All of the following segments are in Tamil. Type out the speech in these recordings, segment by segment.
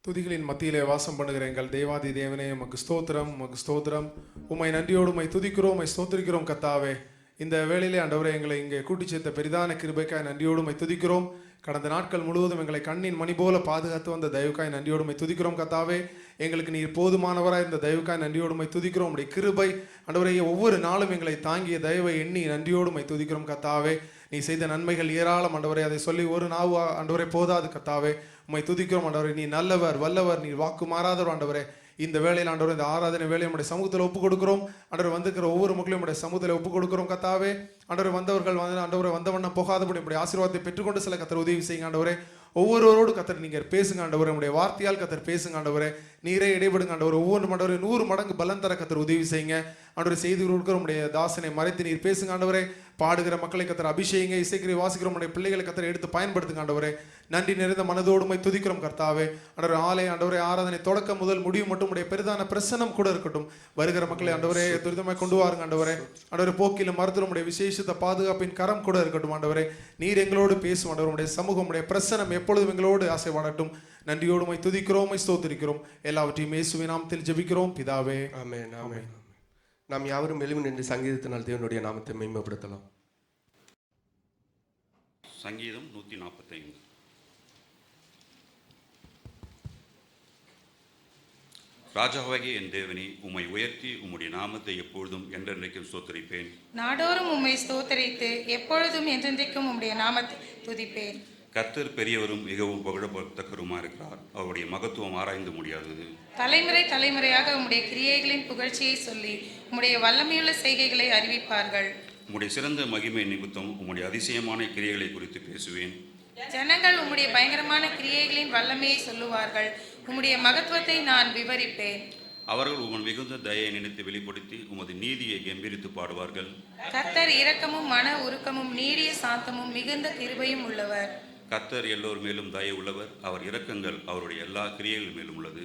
துதிகளின் மத்தியிலே வாசம் பண்ணுகிற எங்கள் தேவாதி தேவனே, உமக்கு ஸ்தோத்திரம், உமக்கு ஸ்தோத்திரம். உம்மை நன்றியோடு உம்மை துதிக்கிறோம், உம்மை ஸ்தோத்திரிக்கிறோம் கர்த்தாவே. இந்த வேளையிலே ஆண்டவரே எங்களை இங்கே கூட்டி சேர்த்த பெரிதான கிருபைக்காய் நன்றியோடு உம்மை துதிக்கிறோம். கடந்த நாட்கள் முழுவதும் எங்களை கண்ணின் மணி போல பாதுகாத்து வந்த தயவுக்காய் நன்றியோடு உம்மை துதிக்கிறோம் கர்த்தாவே. எங்களுக்கு நீர் போதுமானவராய் இருந்த தயவுக்காய் நன்றியோடு உம்மை துதிக்கிறோம். உம்முடைய கிருபை ஆண்டவரே ஒவ்வொரு நாளும் எங்களை தாங்கிய தயவை எண்ணி நன்றியோடு உம்மை துதிக்கிறோம் கர்த்தாவே. நீ செய்த நன்மைகள் ஏராளம் ஆண்டவரே, அதை சொல்லி ஒரு நாவு ஆண்டவரே போதாது கர்த்தாவே. உம்மை துதிக்கிறோம் ஆண்டவரே. நீ நல்லவர், வல்லவர், நீ வாக்கு மாறாதவர் ஆண்டவரே. இந்த வேளையில் ஆண்டவரே, இந்த ஆராதனை வேலையை நம்முடைய சமூகத்தில் ஒப்புக் கொடுக்கிறோம் ஆண்டவரை. வந்துக்கிற ஒவ்வொரு மக்களையும் நம்முடைய சமூகத்தில் ஒப்புக் கொடுக்கிறோம் கர்த்தாவே. ஆண்டவரை வந்தவர்கள் வந்து ஆண்டவரை வந்தவண்ணம் போகாதபடி நம்முடைய ஆசீர்வாதத்தை பெற்றுக்கொண்டு சில கர்த்தர் உதவி செய்யுங்க ஆண்டவரே. ஒவ்வொருவரோடு கர்த்தர் நீங்கள் பேசுங்க ஆண்டவரே. நம்முடைய வார்த்தையால் கர்த்தர் பேசுங்க ஆண்டவரே. நீரே இடைபடுங்க ஆண்டவரே. ஒவ்வொரு ஆண்டவரே 100 மடங்கு பலன் தர கர்த்தர் உதவி செய்யுங்க ஆண்டவரை. செய்து கொடுக்கிற நம்முடைய தாசனை மறைத்து நீர் பேசுங்க ஆண்டவரே. பாடுகிற மக்களை கர்த்தர் அபிஷேகிங்க. இசைக்கிற வாசிக்கிற நம்முடைய பிள்ளைகளை கர்த்தர் எடுத்து பயன்படுத்துங்க ஆண்டவரே. நன்றி நிறைந்த மனதோடுமை துதிக்கிறோம் கர்த்தாவே. ஆண்டவரே ஆலய ஆண்டவரே ஆராதனை தொடக்கம் முதல் முடிவு மட்டும் உடைய பெரிதான பிரசனம் கூட இருக்கட்டும். வருகிற மக்களை ஆண்டவரே துரிதமாய் கொண்டு வாருங்க ஆண்டவரே. ஆண்டவரே போக்கிலும் மருத்துவ உடைய விசேஷத்த பாதுகாப்பின் கரம் கூட இருக்கட்டும் ஆண்டவரே. நீர் எங்களோடு பேசும் ஆண்டவர். உடைய சமூகம் உடைய பிரசனம் எப்பொழுதும் எங்களோடு ஆசைப்படட்டும். நன்றியோடுமை துதிக்கிறோம், ஸ்தோத்திரிக்கிறோம். எல்லாவற்றையும் இயேசுவின் நாமத்தில் ஜெபிக்கிறோம் பிதாவே, ஆமென். ஆமென். நாம் யாவரும் எழும்பி நின்று சங்கீதத்தினால் தேவனுடைய நாமத்தை மேம்படுத்தலாம். சங்கீதம் 145. ராஜாவாகிய என் தேவனே, உம்மை உயர்த்தி உம்முடைய நாமத்தை எப்பொழுதும் என்றென்றைக்கும் ஸ்தோத்தரிப்பேன். நாடோறும் உம்மை ஸ்தோத்தரித்து எப்பொழுதும் என்றென்றைக்கும் உம்முடைய நாமத்தை துதிப்பேன். கர்த்தர் பெரியவரும் மிகவும் புகழத்தக்கருமா இருக்கிறார். அவருடைய மகத்துவம் ஆராய்ந்து முடியாதது. தலைமுறை தலைமுறையாக உம்முடைய கிரியைகளின் புகழ்ச்சியை சொல்லி உம்முடைய வல்லமையுள்ள செய்கைகளை அறிவிப்பார்கள். உம்முடைய சிறந்த மகிமை நிமித்தம் உம்முடைய அதிசயமான கிரியைகளை குறித்து பேசுவேன். ஜனங்கள் உம்முடைய பயங்கரமான கிரியைகளின் வல்லமையை சொல்லுவார்கள். உம்முடைய மகத்துவத்தை நான் விவரிப்பேன். அவர்கள் உமது மிகுந்த தயை நினைத்து வெளிப்படுத்தி உமது நீதியை கம்பீரித்து பாடுவார்கள். கர்த்தர் இரக்கமும் மன உருக்கமும் நீடிய சாந்தமும் மிகுந்த கிருபையும் உள்ளவர். கர்த்தர் எல்லோர் மேலும் தயை உள்ளவர். அவர் இரக்கங்கள் அவருடைய எல்லா கிரியைகள் மேலும் உள்ளது.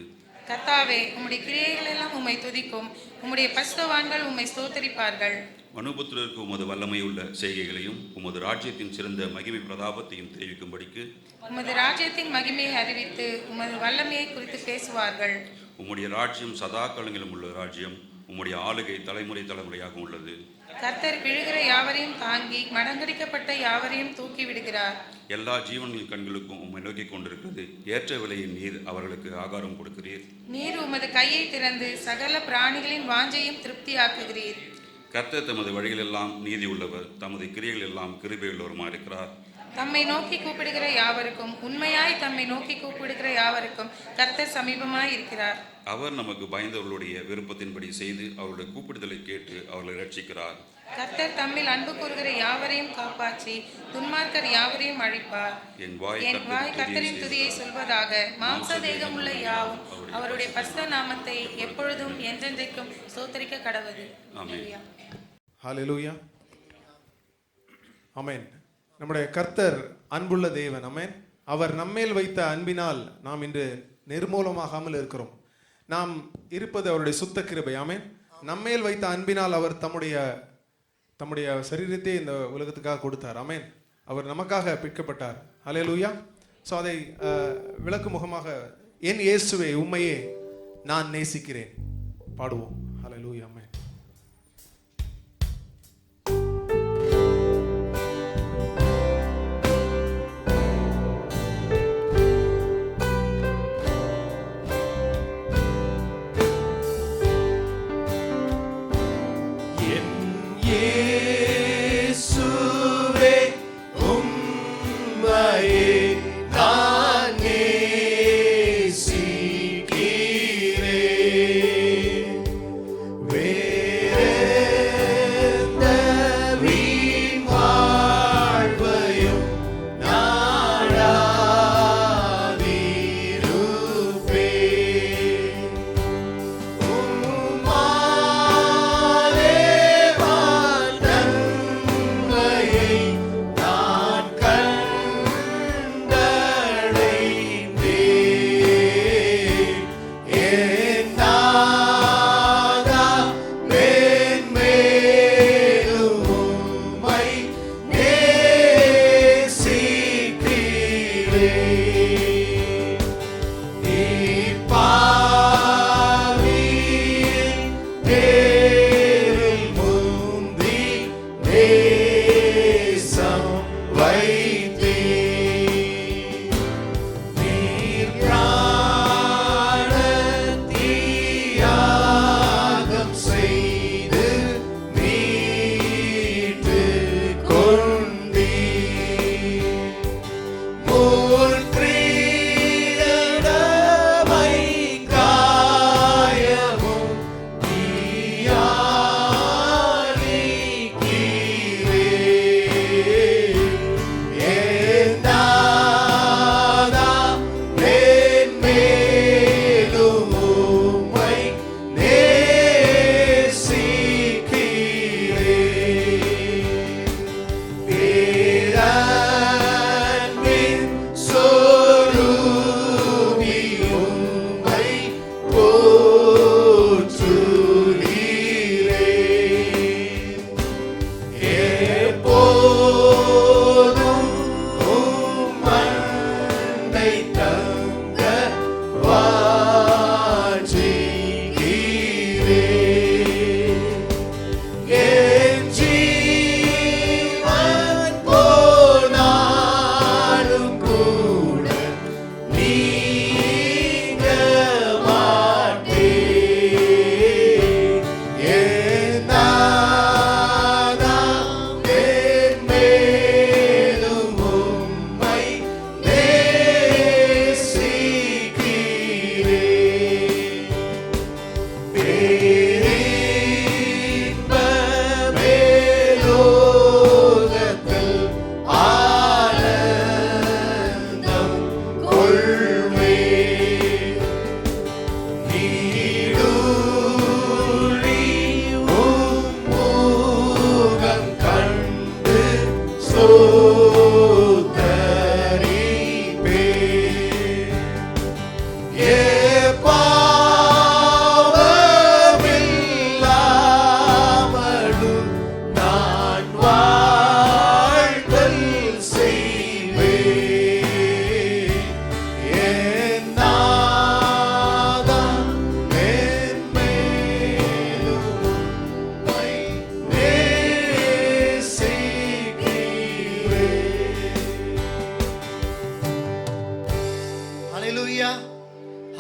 கர்த்தாவே, உம்முடைய கிரியைகள் எல்லாம் உம்மை துதிக்கும். உம்முடைய பரிசுத்தவான்கள் உம்மை ஸ்தோத்தரிப்பார்கள். மனுபுத்திரருக்கு உமது வல்லமையுள்ள செய்கைகளையும் உமது ராஜ்யத்தின் சிறந்த மகிமை பிரதாபத்தையும் தெரிவிக்கும்படிக்கு உமது ராஜ்யத்தின் மகிமையை அறிவித்து உமது வல்லமையை குறித்து பேசுவார்கள். உம்முடைய ராஜ்யம் சதா காலங்களிலும் உள்ள ராஜ்யம். உம்முடைய ஆளுகை தலைமுறை தலைமுறையாக உள்ளது. கர்த்தர் விழுகிற யாவரையும் தாங்கி மடங்கடிக்கப்பட்ட யாவரையும் தூக்கி விடுகிறார். எல்லா ஜீவன்களின் கண்களுக்கும் உம்மை நோக்கி கொண்டிருக்கிறது. ஏற்ற விலையின் நீர் அவர்களுக்கு ஆகாரம் கொடுக்கிறீர். நீர் உமது கையை திறந்து சகல பிராணிகளின் வாஞ்சையும் திருப்தியாக்குகிறீர். கர்த்தர் தமது வழிகளெல்லாம் நீதி உள்ளவர். தமது கிரியைகள் எல்லாம் கிருபையுள்ளவருமா இருக்கிறார். தம்மை நோக்கி கூப்பிடுகிற யாவருக்கும் உண்மையாய் தம்மை நோக்கி கூப்பிடுகிற யாவருக்கும் கர்த்தர் சமீபமாய் இருக்கிறார். அவர் நமக்கு பயந்தவர்களுடைய விருப்பத்தின்படி செய்து அவருடைய கூப்பிடுதலை கேட்டு அவர்களை ரட்சிக்கிறார். கர்த்தர் தம்மில் அன்பு கூறுகிற யாவரையும் காப்பாற்றி துன்மார்க்கர் யாவரையும் அழிப்பார். என் வாய் கர்த்தரின் துதியை சொல்வதாக. மாம்ச தேகம் உள்ள யாவும் அவருடைய பரிசுத்த நாமத்தை எப்பொழுதும் என்றென்றைக்கும் ஸ்தோத்தரிக்க கடவது. ஹல்லேலூயா, ஆமென். நம்முடைய கர்த்தர் அன்புள்ள தேவன், ஆமென். அவர் நம்மேல் வைத்த அன்பினால் நாம் இன்று நிர்மூலமாகாமல் இருக்கிறோம். நாம் இருப்பது அவருடைய சுத்த கிருபை, ஆமென். நம்மேல் வைத்த அன்பினால் அவர் தம்முடைய சரீரத்தை இந்த உலகத்துக்காக கொடுத்தார், ஆமென். அவர் நமக்காக பிற்கப்பட்டார். ஹல்லேலூயா. ஸோ அதை விளக்கு முகமாக என் இயேசுவே உம்மையே நான் நேசிக்கிறேன் பாடுவோம். ஹல்லேலூயா, ஆமென்.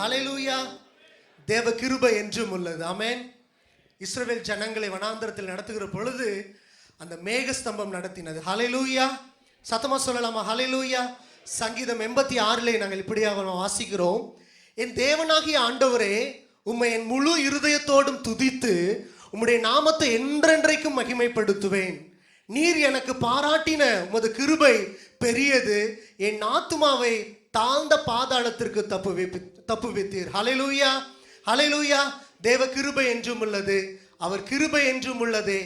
ஹல்லேலூயா. தேவ கிருபை என்றும் உள்ளது. ஆமென். இஸ்ரவேல் ஜனங்களை வனாந்தரத்தில் நடத்துகிற பொழுது அந்த மேகஸ்தம்பம் நடத்தினது. ஹல்லேலூயா. சத்தமா சொல்லலாமா? ஹல்லேலூயா. சங்கீதம் 86 நாங்கள் இப்படியாக வாசிக்கிறோம். என் தேவனாகிய ஆண்டவரே, உம்மை என் முழு இருதயத்தோடும் துதித்து உம்முடைய நாமத்தை என்றென்றைக்கும் மகிமைப்படுத்துவேன். நீர் எனக்கு பாராட்டின உமது கிருபை பெரியது. என் ஆத்துமாவை தாழ்ந்த பாதாளத்திற்கு தப்புவித்தீர். ஹல்லேலூயா. ஹல்லேலூயா. தேவ கிருபை என்றும் உள்ளது. அவர் கிருபை என்றும் உள்ளது.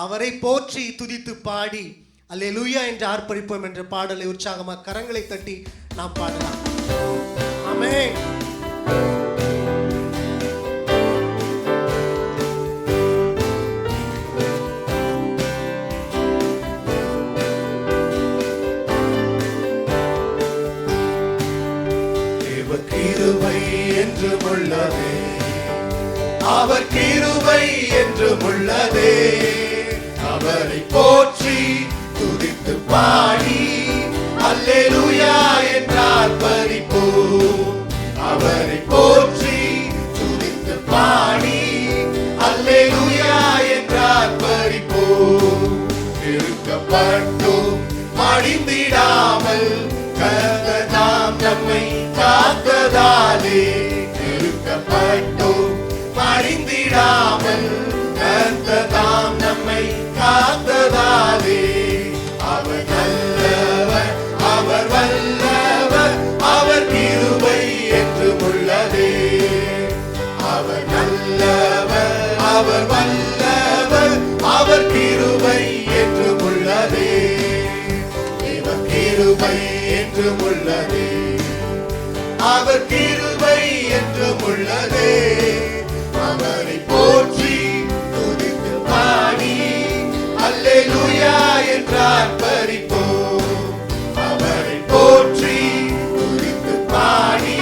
அவரை போற்றி துதித்து பாடி அல்லேலூயா என்று ஆர்ப்பரிப்போம் என்ற பாடலை உற்சாகமாக கரங்களை தட்டி நாம் பாடலாம். ஆமென். கிருபை என்றும் உள்ளதே, அவர் கிருபை என்றும் உள்ளதே. அவரை போற்றி துதித்து பாடி அல்லேலூயா என்றார் பரிப்போ. அவரை போற்றி துதித்து பாடி அல்லேலூயா என்றார் பரிப்போ. இருக்கப்பட்டோம் மடிந்திடாமல் கர்த்தர் தாம் நம்மை காத்ததாலே. இருக்கப்பட்டோம் மடிந்திடாமல் கர்த்தர் தாம் நம்மை காத்ததாலே. அவர் நல்லவர், அவர் வல்லவர், அவர் கிருபை என்றும் உள்ளதே. அவர் நல்லவர், அவர் வல்லவர், அவர் கிருபை என்றும் உள்ளதே. இவர் கிருபை என்றும் உள்ளதே. அவர் கிருபை என்றும் உள்ளதே. அவரை போற்றி துதித்து பாடி அல்லேலூயா என்றார் பரிப்போ. அவரை போற்றி துதித்து பாடி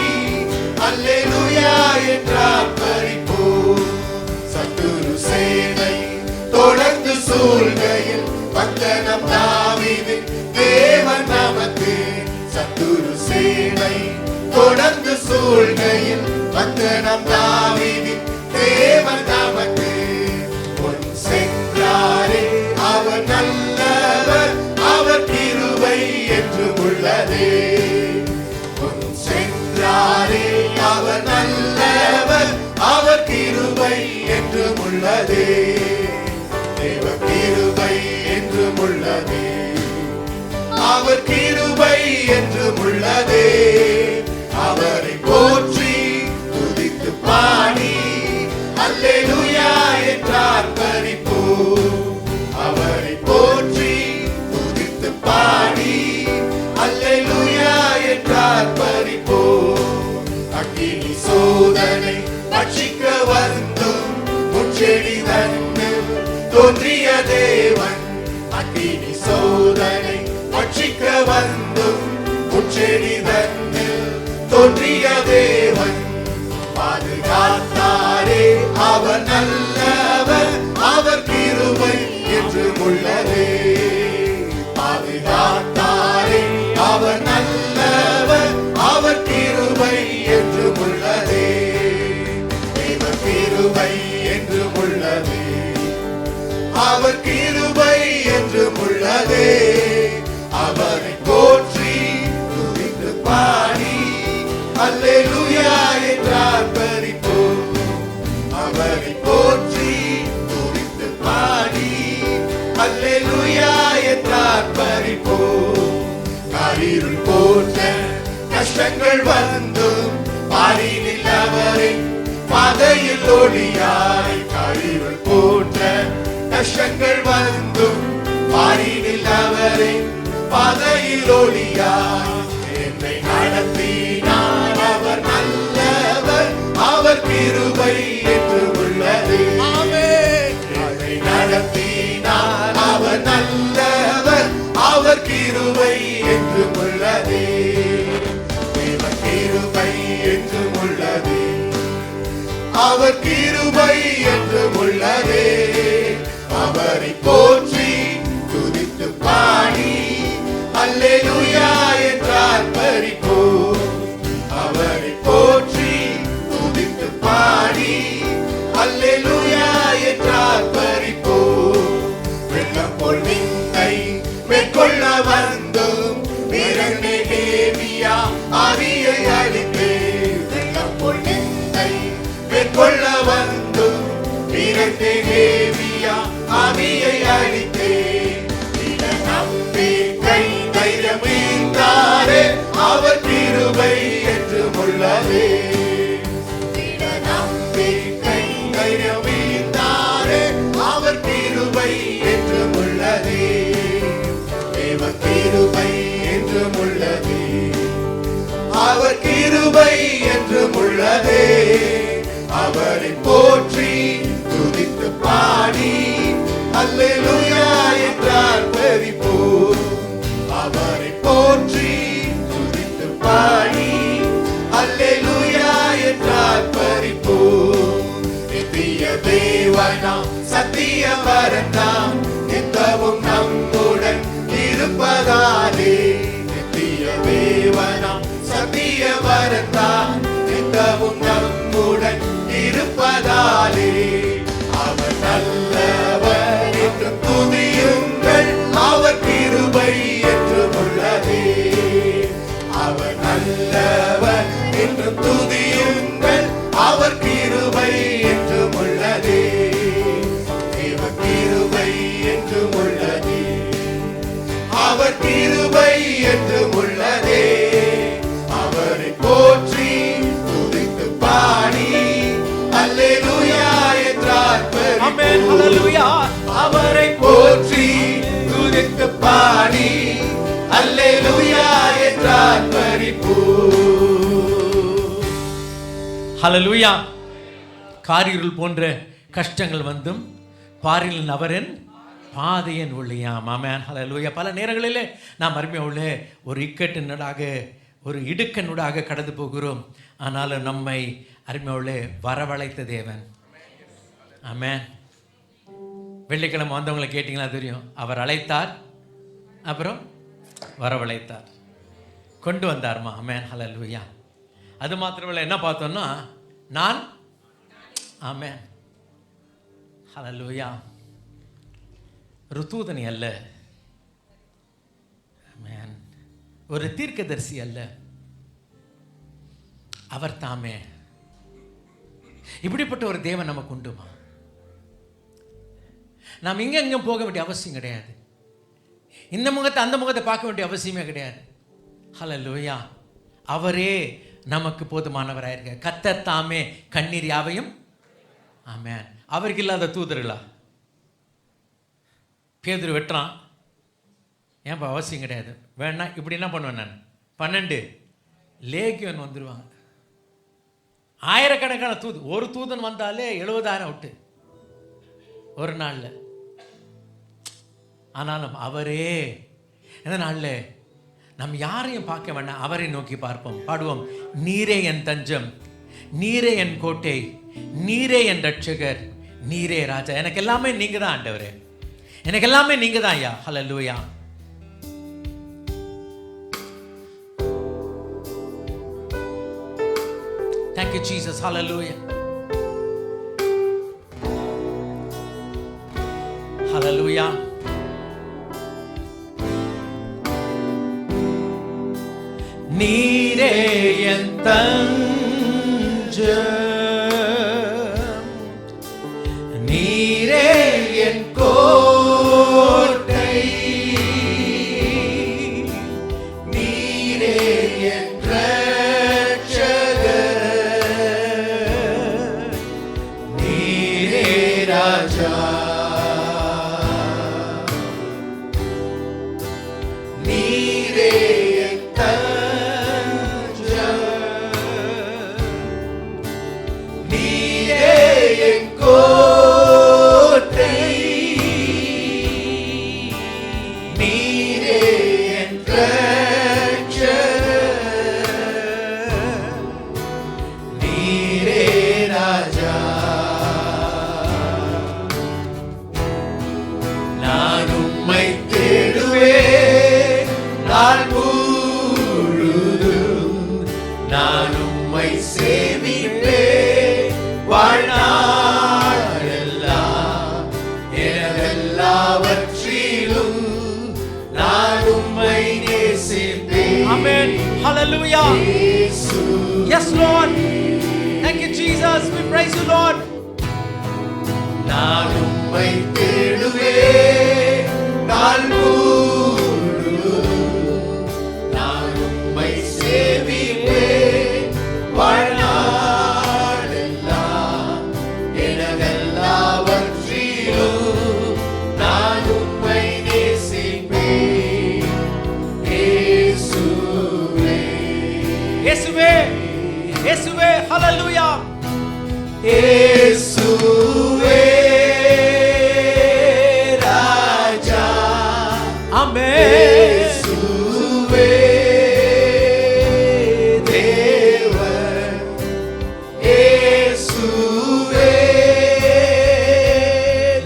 அல்லேலூயா என்றார் பரிப்போ. சத்துரு சேனை தொடர்ந்து சூழ்கையில் வந்த நம் தாவீதின் தேவன் நமக்கு. சத்துரு சேனை தொடர்ந்து சூழ்கையில் வந்த நம் தாவீதின் தேவன் நமக்கு. பொன் சென்றாரே அவர் நல்லவர், அவர் கிருபை என்றும் உள்ளதே. பொன் சென்றாரே அவர் நல்லவர், அவர் கிருபை என்றும் உள்ளதே. தேவ கிருபை என்றும் உள்ளதே. அவர் கிருபை என்றும் உள்ளதே. அவரை போற்றி துதித்து பாடி அல்லேலூயா என்றார் பரிப்போ. அவரை போற்றி துதித்து பாடி அல்லேலூயா என்றார் பரிப்போ. அக்கினி சோதனை பட்சிக்க வந்தும் முச்செடி தன்னில் தோன்றிய தேவன். அக்கினி சோதனை பட்சிக்க வந்தும் முச்செடி தன்னில் தோன்றிய தேவன். பாதுகாத்தாரே அவர் நல்லவர், அவர் கிருபை என்றும் உள்ளதே. பாதுகாத்தாரே அவர் நல்லவர், அவர் கிருபை என்றும் உள்ளதே. தேவ கிருபை என்றும் உள்ளதே. அவர் கிருபை என்றும் உள்ளதே. அவரை போற்றி துதித்து பாடி அல்லேலூயா என்றார் பரிப்போ. அவரை போற்றி துதித்து பாடி அல்லேலூயா என்றார் பரிப்போ. காரிருள் போன்ற கஷ்டங்கள் வந்தும் பாரினில் அவரின் பாதையில் ஒளியாய். காரிருள் போன்ற கஷ்டங்கள் வந்தும் பாரினில் அவரின் பாதையில் ஒளியாய். என்னை நடத்தினார் அவர் நல்லவர், அவர் கிருபை என்றும் உள்ளது. என்னை நடத்தினார் அவர் நல்லவர், அவர் கிருபை என்றும் உள்ளது. தேவ கிருபை என்றும் உள்ளது. அவர் கிருபை என்றும் உள்ளதே. அவரை போற்றி துதித்து பாடி அல்லேலூயா என்றார் பரிப்போ. அவரை போற்றி தேவியா ஆவியை அளித்தே வெள்ளம் போல் என்னை மேற்கொள்ள வந்தும் வீரத்தை தேவியா ஆவியை அளித்தே நம்பிக்கை தைரியம் மீந்தாரே அவர் கிருபை என்று உள்ளதே நம்பிக்கை தைரியம் மீந்தாரே அவர் கிருபை என்று உள்ளதே தேவ கிருபை என்று உள்ளதே அவர் கிருபை என்று உள்ளதே அவரை போற்றி துதித்து பாடி அல்லேலூயா என்றார் பரிபூர் அவரை போற்றி துதித்து பாடி அல்லேலூயா என்றார் பரிபூர் நித்திய தேவனாம் சத்திய வரனாம் நித்தமும் நம்முடன் இருப்பதாலே நித்திய தேவனாம் சத்திய வரனாம் நித்தமும் நம்முடன் இருப்பதாலே அவர் நல்லவர் என்று துதியுங்கள் அவர் கிருபை என்று உள்ளதே அவர் நல்லவர் என்று துதியுங்கள் அவர் கிருபை என்று உள்ளதே தேவ கிருபை என்று உள்ளதே அவர் கிருபை என்று உள்ளதே அவரை போற்றி துதித்து பாடி அல்லேலூயா என்றார் ஆமென் ஹalleluya அவரை போற்றி துதித்து பாடி அல்லேலூயா என்றார் பரிபூர் ஹalleluya காரிருள் போன்ற கஷ்டங்கள் வந்தும் பாரில் அவரின் பாதையன் ஒளியாம். ஆமென் ஹalleluya பல நேரங்களிலே நாம் அருமையுள்ளே ஒரு இக்கட்டினூடாக ஒரு இடுக்கனூடாக கடந்து போகிறோம். ஆனாலும் நம்மை அருமையுள்ளே வரவழைத்த தேவன். ஆமென். வெள்ளிக்கிழமை வந்தவங்களை கேட்டிங்களா தெரியும். அவர் அழைத்தார், அப்புறம் வரவழைத்தார், கொண்டு வந்தார்மா. ஆமென் ஹalleluya. அது மாத்திரமில்லை, என்ன பார்த்தோம்னா நான் ஆமென் ஹalleluya ஒரு தூதனை அல்ல, ஆமென் ஒரு தீர்க்கதரிசி அல்ல, அவர் தாமே. இப்படிப்பட்ட ஒரு தேவன் நமக்கு உண்டுமா? நாம் இங்கே எங்கேயும் போக வேண்டிய அவசியம் கிடையாது. இந்த முகத்தை அந்த முகத்தை பார்க்க வேண்டிய அவசியமே கிடையாது. ஹல்லேலூயா. அவரே நமக்கு போதுமானவராக இருக்க. கர்த்தர் தாமே கண்ணீர் யாவையும். ஆமென். அவருக்கு இல்லாத தூதர்களா? பேதுரு வெட்டுறான், ஏன்ப்பா அவசியம் கிடையாது. வேணா இப்படி என்ன பண்ணுவேன் நான், 12 லேகியன் வந்துடுவாங்க, ஆயிரக்கணக்கான ஒரு தூதன் வந்தாலே 70,000 விட்டு ஒரு நாளில். ஆனாலும் அவரே இந்த நாளில் நம்ம யாரையும் பார்க்க வேண்டாம், அவரை நோக்கி பார்ப்போம். பாடுவோம். நீரே என் தஞ்சம், நீரே என் கோட்டை, நீரே என் ரட்சகர், நீரே ராஜா. எனக்கு எல்லாமே நீங்க தான் ஆண்டவரே, எனக்கு எல்லாமே நீங்க தான் ஐயா. ஹல்லேலூயா. Thank you Jesus. Hallelujah. Hallelujah. நீரே என் தஞ்சம், நீரே என் கோட்டை, நீரே என் ரட்சகர், நீரே ராஜா, நீரே என் தஞ்சம், நீரே என் கோட்டை, நீரே என் ரட்சகர், நீரே ராஜா. நான் உம்மை தேடுவேன் நாள் முழுதும், நான் உம்மை சேவிப்பேன் வாழ்நாளெல்லாம், எனதெல்லாவற்றிலும் நான் உம்மை நேசிப்பேன். Amen. Hallelujah. Yes, Lord. Thank you, Jesus. We praise you, Lord. நான் உம்மை தேடுவேன் நாள் முழுதும். நான் உம்மை சேவிப்பேன் வாழ்நாளெல்லாம். எனதெல்லாவற்றிலும் நான் உம்மை நேசிப்பேன். இயேசுவே, இயேசுவே, இயேசுவே. Hallelujah. இயேசுவே ராஜா. Amen. இயேசுவே தேவன். இயேசுவே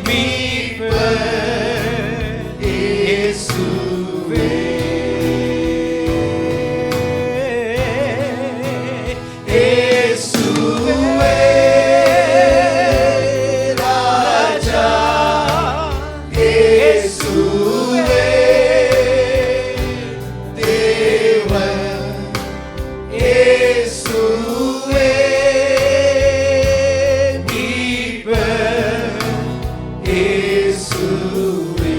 மீட்பர். இயேசுவே இயேசுவே ராஜா. இயேசுவே தேவன். இயேசுவே மீட்பர். இயேசுவே.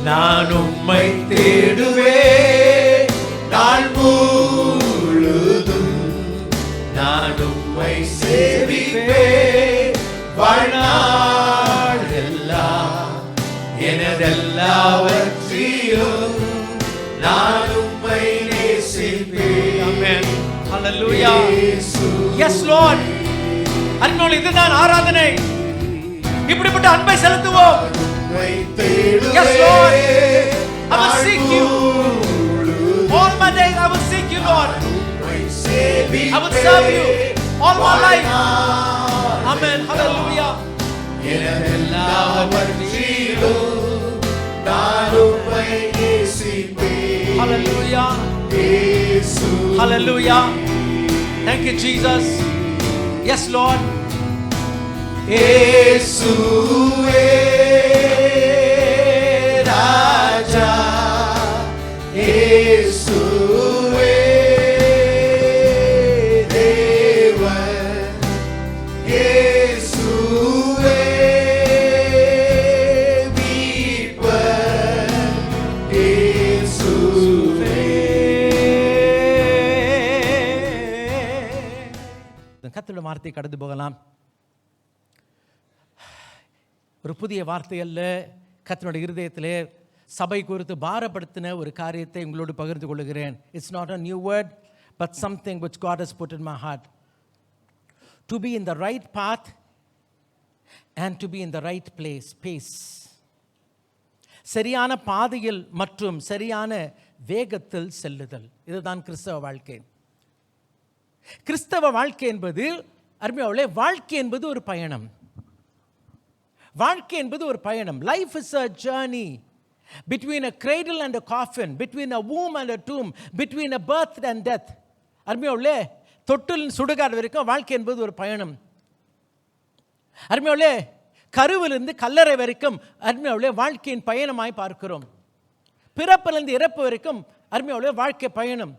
நான் உம்மை தேடுவேன் நாள் முழுதும். நான் உம்மை சேவிப்பேன் வாழ்நாளெல்லாம். எனதெல்லாவற்றிலும் நான் உம்மை நேசிப்பேன். Amen. Hallelujah. இயேசு. Yes, Lord. அன்பினால் இதுதான் ஆராதனை. இப்படிப்பட்ட அன்பை செலுத்துவோம். உம்மை Yes, Lord. தேடுவேன் I will seek you. All my days I will seek you, Lord. I will serve you all my life. Amen. Hallelujah. எனதெல்லாவற்றிலும் நான் உம்மை நேசிப்பேன். Hallelujah. இயேசு. Hallelujah. Thank you, Jesus. Yes, Lord. இயேசுவே ராஜா. இயேசுவே தேவன். இயேசுவே மீட்பர். இயேசுவே. கர்த்தருடைய வார்த்தை கடந்து போகலாம். ஒரு புதிய வார்த்தை அல்ல, கர்த்தருடைய இருதயத்திலே சபை குறித்து பாரப்படுத்தின ஒரு காரியத்தை உங்களோடு பகிர்ந்து கொள்கிறேன். It's not a new word but something which God has put in my heart. To be in the right path and to be in the right pace. சரியான பாதையில் மற்றும் சரியான வேகத்தில் செல்லுதல். இதுதான் கிறிஸ்தவ வாழ்க்கை. கிறிஸ்தவ வாழ்க்கை என்பது அருமையானவர்களே, வாழ்க்கை என்பது ஒரு பயணம். வாழ்க்கை என்பது ஒரு பயணம். Life is a journey between a cradle and a coffin, between a womb and a tomb, between a birth and death. அருமையானவர்களே, தொட்டில் சுடுகாடு வரைக்கும் வாழ்க்கை என்பது ஒரு பயணம். அருமையானவர்களே, கருவிலிருந்து கல்லறை வரைக்கும் அருமையானவர்களே வாழ்க்கையின் பயணமாய் பார்க்கிறோம். பிறப்பிலிருந்து இறப்பு வரைக்கும் அருமையானவர்களே வாழ்க்கை பயணம்.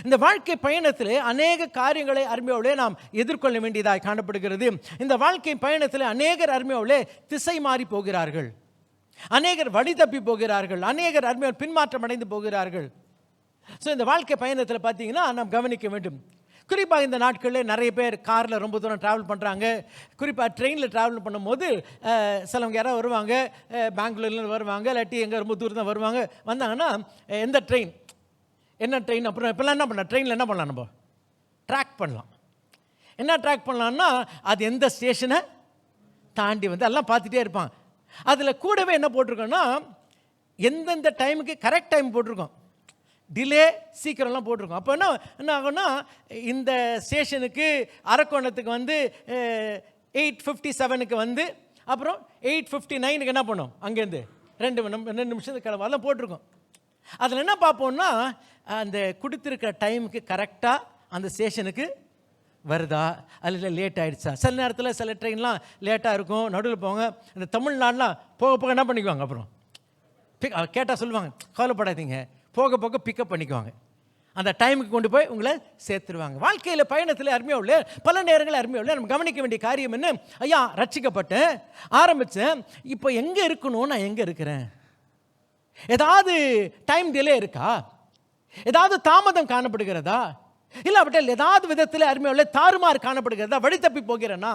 இந்த வாழ்க்கை பயணத்திலே அநேக காரியங்களை அருமையானவர்களே நாம் எதிர்கொள்ள வேண்டியதாய் காணப்படுகிறது. இந்த வாழ்க்கை பயணத்திலே அநேகர் அருமையானவர்களே திசை மாறி போகிறார்கள், அநேகர் வழி தப்பி போகிறார்கள், அநேகர் அருமையால் பின்மாற்றம் அடைந்து போகிறார்கள். ஸோ இந்த வாழ்க்கை பயணத்தில் பார்த்தீங்கன்னா நாம் கவனிக்க வேண்டும். குறிப்பாக இந்த நாட்களில் நிறைய பேர் காரில் ரொம்ப தூரம் ட்ராவல் பண்ணுறாங்க. குறிப்பாக ட்ரெயினில் ட்ராவல் பண்ணும்போது சிலவங்க யாராவது வருவாங்க, பெங்களூர்லேருந்து வருவாங்க, இல்லாட்டி எங்கே ரொம்ப தூரம் தான் வருவாங்க. வந்தாங்கன்னா எந்த ட்ரெயின், என்ன ட்ரெயின், அப்புறம் இப்போல்லாம் என்ன பண்ணலாம், ட்ரெயினில் என்ன பண்ணலாம், நம்ம ட்ராக் பண்ணலாம். என்ன ட்ராக் பண்ணலான்னா அது எந்த ஸ்டேஷனை தாண்டி வந்து எல்லாம் பார்த்துட்டே இருப்பான். அதில் கூடவே என்ன போட்டிருக்கோன்னா எந்தெந்த டைமுக்கு கரெக்ட் டைம் போட்டிருக்கோம், டிலே சீக்கிரம்லாம் போட்டிருக்கோம். அப்போ என்ன ஆகும்னா இந்த ஸ்டேஷனுக்கு அரக்கோணத்துக்கு வந்து 8:57 வந்து அப்புறம் 8:59 என்ன பண்ணோம், அங்கேருந்து 2 நிமிஷத்துக்கு கிளம்ப அதெல்லாம் போட்டிருக்கோம். அதில் என்ன பார்ப்போம்னா அந்த கொடுத்துருக்கிற டைமுக்கு கரெக்டாக அந்த ஸ்டேஷனுக்கு வருதா அதில் லேட் ஆகிடுச்சா. சில நேரத்தில் சில ட்ரெயின்லாம் லேட்டாக இருக்கும், நடுவில் போவாங்க. இந்த தமிழ்நாடுலாம் போக போக என்ன பண்ணிக்குவாங்க, அப்புறம் கேட்டால் சொல்லுவாங்க, கவலைப்படாதீங்க, போக போக பிக்கப் பண்ணிக்குவாங்க, அந்த டைமுக்கு கொண்டு போய் உங்களை சேர்த்துருவாங்க. வாழ்க்கையில் பயணத்தில் அருமையாக உள்ள பல நேரங்களில் அருமையாக உள்ள நம்ம கவனிக்க வேண்டிய காரியம் என்ன? ஐயா ரட்சிக்கப்பட்டேன், ஆரம்பித்தேன், இப்போ எங்கே இருக்கணும், நான் எங்கே இருக்கிறேன்? ஏதாவது டைம் டிலே இருக்கா? ஏதாவது தாமதம் காணப்படுகிறதா? இல்லாவிட்டால் ஏதாவது விதத்தில் அருமையாக உள்ள தாறுமாறு காணப்படுகிறதா? வழி தப்பி போகிறேன்னா?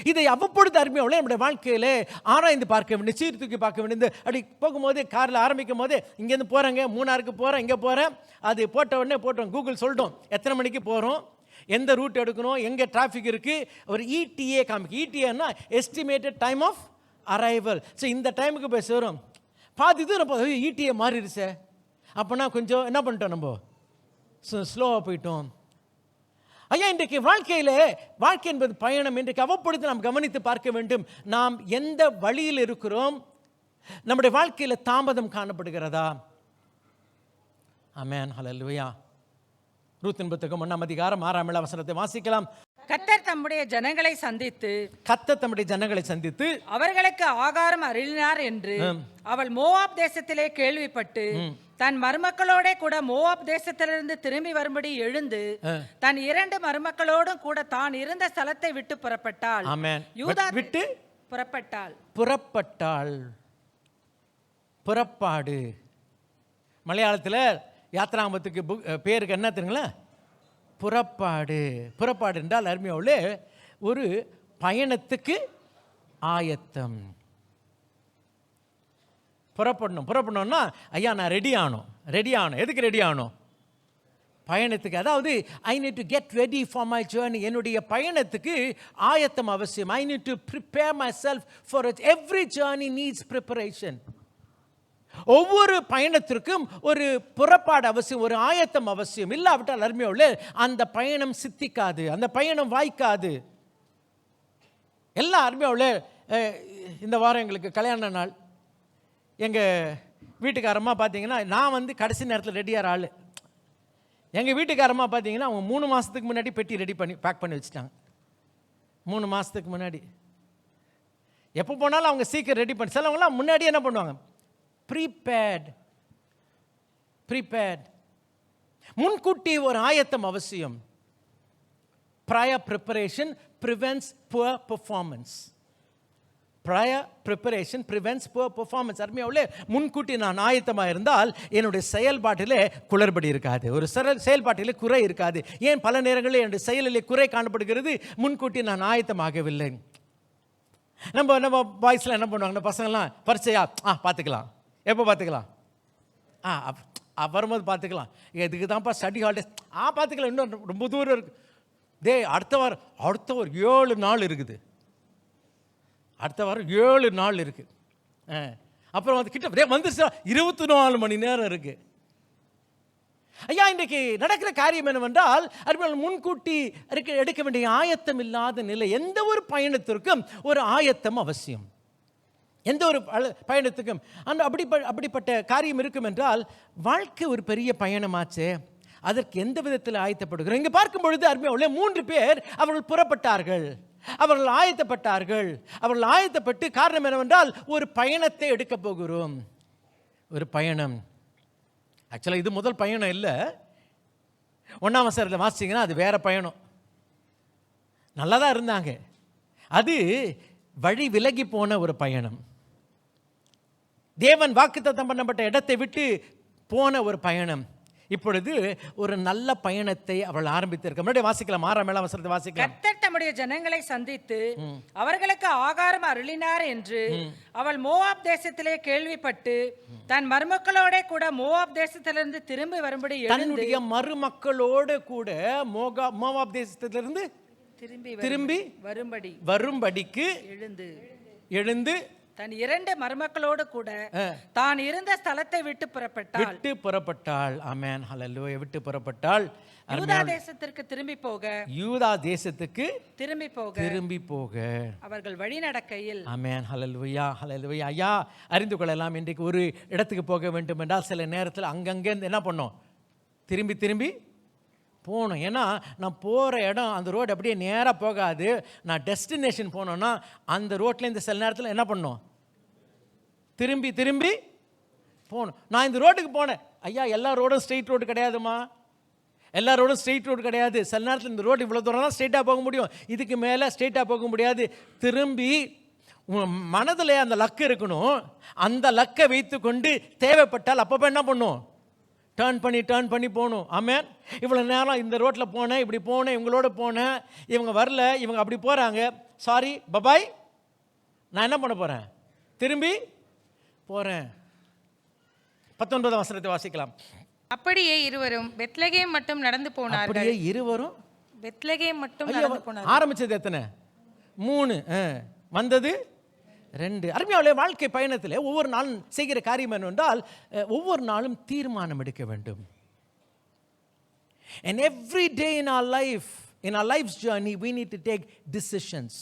இதை அவ்வப்பொழுது அருமையாக உள்ள நம்முடைய வாழ்க்கையில் ஆராய்ந்து பார்க்க வேண்டும், சீர்தூக்கி பார்க்க வேண்டும். அப்படி போகும்போது காரில் ஆரம்பிக்கும் போது இங்கேருந்து போகிறேங்க, மூணாருக்கு போகிறேன், இங்கே போகிறேன், அது போட்ட உடனே போட்டோம், கூகுள் சொல்லிட்டோம் எத்தனை மணிக்கு போகிறோம், எந்த ரூட் எடுக்கணும், எங்கே டிராஃபிக் இருக்குது, ஒரு ETA காமிக்கு. ETAன்னா estimated time of arrival. So இந்த டைமுக்கு போய் சேரும். பாதி தூரம் ETA மாறிடுச்சு, அப்போனா கொஞ்சம் என்ன பண்ணிட்டோம், நம்ம ஸ்லோவாக போயிட்டோம். ஐயா இன்றைக்கு வாழ்க்கை என்பது பயணம். இன்றைக்கு அவ்வப்பொழுது நாம் கவனித்து பார்க்க வேண்டும், நாம் எந்த வழியில் இருக்கிறோம், நம்முடைய வாழ்க்கையில் தாமதம் காணப்படுகிறதா? ஆமென், ஹல்லேலூயா. ரூத்தின் புத்தகம் 1 அதிகாரம் 6 வசனத்தை வாசிக்கலாம். கர்த்தர் தம்முடைய ஜனங்களை சந்தித்து அவர்களுக்கு ஆகாரம் அருளினார் என்று அவள் மோவாப் தேசத்திலே கேள்விப்பட்டு தன் மருமக்களோட கூட மோவாப் தேசத்திலிருந்து திரும்பி வரும்படி எழுந்து தன் 2 மருமக்களோடும் கூட தான் இருந்த ஸ்தலத்தை விட்டு புறப்பட்டாள். யூதா விட்டு புறப்பட்டாள். புறப்பாடு மலையாளத்தில் யாத்ராமத்துக்கு பேருக்கு என்ன தெரியுங்களா? புறப்பாடு. புறப்பாடு என்றால் அருமையோட ஒரு பயணத்துக்கு ஆயத்தம். புறப்படணும்னா ஐயா நான் ரெடி ஆகணும். எதுக்கு ரெடி ஆகணும்? பயணத்துக்கு. அதாவது I need to get ready for my journey. என்னுடைய பயணத்துக்கு ஆயத்தம் அவசியம். I need to prepare my self for it. Every journey needs preparation. ஒவ்வொரு பயணத்திற்கும் ஒரு புறப்பாடு அவசியம், ஒரு ஆயத்தம் அவசியம். இல்லாவிட்டால் அருமையோடு அந்த பயணம் சித்திக்காது, அந்த பயணம் வாய்க்காது. எல்லாம் அருமையோடு. இந்த வாரம் எங்களுக்கு கல்யாண நாள். எங்கள் வீட்டுக்காரம்மா பார்த்தீங்கன்னா, நான் கடைசி நேரத்தில் ரெடியாகிற ஆள். எங்கள் வீட்டுக்காரம்மா பார்த்தீங்கன்னா அவங்க 3 மாதத்துக்கு முன்னாடி பெட்டி ரெடி பண்ணி பேக் பண்ணி வச்சுட்டாங்க. 3 மாதத்துக்கு முன்னாடி. எப்போ போனாலும் அவங்க சீக்கிரம் ரெடி பண்ணி, சிலவங்களாம் முன்னாடி என்ன பண்ணுவாங்க, ப்ரீபேர்ட். முன்கூட்டி ஒரு ஆயத்தம் அவசியம். prior preparation prevents poor performance. prior preparation prevents poor performance. அருமையாவுலே முன்கூட்டி நான் ஆயத்தமாக இருந்தால் என்னுடைய செயல்பாட்டிலே குளறுபடி இருக்காது, ஒரு செயல்பாட்டிலே குறை இருக்காது. ஏன் பல நேரங்களில் என்னுடைய செயலிலே குறை காணப்படுகிறது? முன்கூட்டி நான் ஆயத்தமாகவில்லை. நம்ம பாய்ஸ்லாம் என்ன பண்ணுவாங்க, நம்ம பசங்கள்லாம் பரிச்சையா பார்த்துக்கலாம், எப்போ பார்த்துக்கலாம், வரும்போது பார்த்துக்கலாம், இதுக்கு தான்ப்பா ஸ்டடி ஹாலிடேஸ், பார்த்துக்கலாம், இன்னும் ரொம்ப தூரம் இருக்குது. அடுத்த வாரம் 7 நாள் இருக்குது. அடுத்த வாரம் 7 நாள் இருக்குது. அப்புறம் கிட்ட வந்துருச்சா 24 மணி நேரம் இருக்குது. ஐயா இன்றைக்கு நடக்கிற காரியம் என்னவென்றால், முன்கூட்டி எடுக்க வேண்டிய ஆயத்தம் இல்லாத நிலை. எந்த ஒரு பயணத்திற்கும் ஒரு ஆயத்தம் அவசியம். எந்த ஒரு பயணத்துக்கும் அப்படிப்பட்ட காரியம் இருக்கும் என்றால், வாழ்க்கை ஒரு பெரிய பயணமாச்சே, அதற்கு எந்த விதத்தில் ஆயத்தப்படுகிறோம்? இங்கே பார்க்கும் பொழுது அருமையாக 3 பேர் அவர்கள் புறப்பட்டார்கள், அவர்கள் ஆயத்தப்பட்டார்கள். அவர்கள் ஆயத்தப்பட்டு காரணம் என்னவென்றால், ஒரு பயணத்தை எடுக்க போகிறோம். ஒரு பயணம். ஆக்சுவலாக இது முதல் பயணம் இல்லை. 1ஆம் வசனத்தில் வாசிச்சிங்கன்னா அது வேற பயணம். நல்லா தான் இருந்தாங்க. அது வழி விலகி போன ஒரு பயணம். தேவன் வாக்குத்தத்தம் பண்ணப்பட்ட இடத்தை விட்டு போன ஒரு பயணம். இப்பொழுது ஒரு நல்ல பயணத்தை அவள் ஆரம்பித்திருக்க. முன்னாடி வாசிக்கலாம், 6ஆம் வசனத்தை வாசிக்கலாம். கர்த்தர் தம்முடைய ஜனங்களை சந்தித்து அவர்களுக்கு ஆகாரம் அருளினார் என்று அவள் மோவாப் தேசத்திலே கேள்விப்பட்டு தன் மருமக்களோட கூட மோவாப் தேசத்திலிருந்து திரும்பி வரும்படி தன்னுடைய மருமக்களோடு கூட மோவாப் தேசத்திலிருந்து திரும்பி வரும்படிக்கு எழுந்து தன் 2 மருமக்களோடு கூட தான் இருந்த ஸ்தலத்தை விட்டு புறப்பட்டாள். ஆமென், ஹல்லேலூயா. விட்டு புறப்பட்டாள். யூதா தேசத்துக்கு திரும்பி போக அவர்கள் வழி நடக்கையில். ஆமென், ஹல்லேலூயா, ஹல்லேலூயா. ஐயா அறிந்து கொள்ளலாம், இன்றைக்கு ஒரு இடத்துக்கு போக வேண்டும் என்றால் சில நேரத்தில் அங்கங்கே என்ன பண்ணோம், திரும்பி போகணும். ஏன்னா நான் போகிற இடம் அந்த ரோடு அப்படியே நேராக போகாது. நான் டெஸ்டினேஷன் போனோன்னா அந்த ரோட்லேருந்து சில நேரத்தில் என்ன பண்ணோம், திரும்பி போகணும். நான் இந்த ரோட்டுக்கு போனேன். ஐயா, எல்லா ரோடும் ஸ்ட்ரெயிட் ரோடு கிடையாதுமா, எல்லா ரோடும் ஸ்ட்ரெயிட் ரோடு கிடையாது. சில நேரத்தில் இந்த ரோடு இவ்வளோ தூரம் தான் ஸ்ட்ரெயிட்டாக போக முடியும், இதுக்கு மேலே ஸ்ட்ரெயிட்டாக போக முடியாது. திரும்பி மனதில் அந்த லக்கு இருக்கணும். அந்த லக்கை வைத்து கொண்டு தேவைப்பட்டால் அப்பப்போ என்ன பண்ணும், டேர்ன் பண்ணி போகணும். ஆமென். இவ்வளோ நேரம் இந்த ரோட்டில் போனேன், இப்படி போனேன், இவங்களோட போனேன், இவங்க வரல, இவங்க அப்படி போகிறாங்க, சாரி பபாய், நான் என்ன பண்ண போகிறேன், திரும்பி போகிறேன். 19 வசனத்தை வாசிக்கலாம். அப்படியே இருவரும் பெத்லகேம் மட்டும் நடந்து போனார்கள். அப்படியே இருவரும் பெத்லகேம் மட்டும் நடந்து போனார்கள். ஆரம்பிச்சது எத்தனை? 3, வந்தது 2. அருமையாளே, வாழ்க்கை பயணத்தில் ஒவ்வொரு நாளும் செய்கிற காரியம் என்னவென்றால் ஒவ்வொரு நாளும் தீர்மானம் எடுக்க வேண்டும். And every day in our life, in our life's journey, we need to take decisions.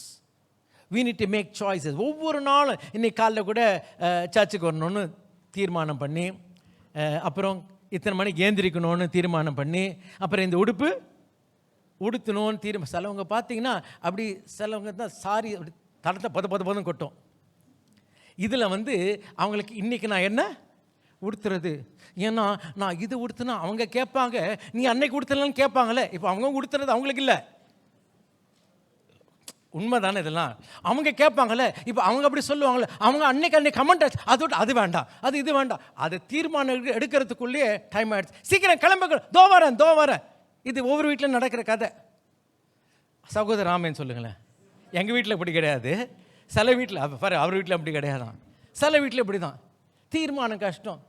We need to make choices. ஒவ்வொரு நாளும் இன்னைக்கு காலைல கூட சர்ச்சுக்கு வரணும்னு தீர்மானம் பண்ணி, அப்புறம் இத்தனை மணிக்கு ஏந்திரிக்கணும்னு தீர்மானம் பண்ணி, அப்புறம் இந்த உடுப்பு உடுத்தணும்னு தீர்மானம். சிலவங்க பார்த்தீங்கன்னா அப்படி, சிலவங்க தான் சாரி அப்படி தடத்தை பதம் கொட்டும். இதில் அவங்களுக்கு இன்றைக்கி நான் என்ன உடுத்துறது, ஏன்னா நான் இது உடுத்துனா அவங்க கேட்பாங்க, நீ அன்னைக்கு உடுத்தலன்னு கேட்பாங்களே, இப்போ அவங்க உடுத்துறது அவங்களுக்கு இல்லை, உண்மை தானே இதெல்லாம், அவங்க கேட்பாங்களே, இப்போ அவங்க அப்படி சொல்லுவாங்களே, அவங்க அன்னைக்கு கமெண்ட் அதோட அது வேண்டாம், அது இது வேண்டாம், அது தீர்மானம் எடுக்கிறதுக்குள்ளேயே டைம் ஆகிடுச்சு. சீக்கிரம் கிளம்புங்க, தோ வரேன். இது ஒவ்வொரு வீட்டில் நடக்கிற கதை. சகோதர ராமன் சொல்லுங்களேன். எங்கள் வீட்டில் இப்படி கிடையாது, சில வீட்டில் பாரு, அவர் வீட்டில் அப்படி கிடையாதான், சில வீட்டில் இப்படி தான். தீர்மானம் கஷ்டம்.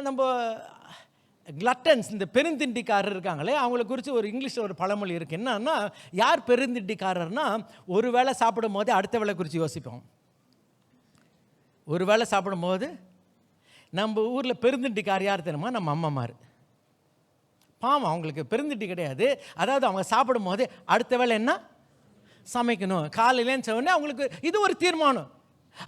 நம்ம கிளட்டன்ஸ், இந்த பெருந்திண்டிக்காரர் இருக்காங்களே, அவங்கள குறித்து ஒரு இங்கிலீஷில் ஒரு பழமொழி இருக்குது. என்னன்னா, யார் பெருந்திண்டிக்காரர்னா, ஒரு வேளை சாப்பிடும் போது அடுத்த வேளை குறித்து யோசிப்போம். ஒரு வேளை சாப்பிடும் போது நம்ம ஊரில் பெருந்திண்டிக்கார் யார் தெரியுமா, நம்ம அம்மாமார். பாவம், அவங்களுக்கு பெருந்திட்டி கிடையாது. அதாவது அவங்க சாப்பிடும் போது அடுத்த வேளை என்ன சமைக்கணும், காலையிலேன்னு சொன்னே அவங்களுக்கு இது ஒரு தீர்மானம்.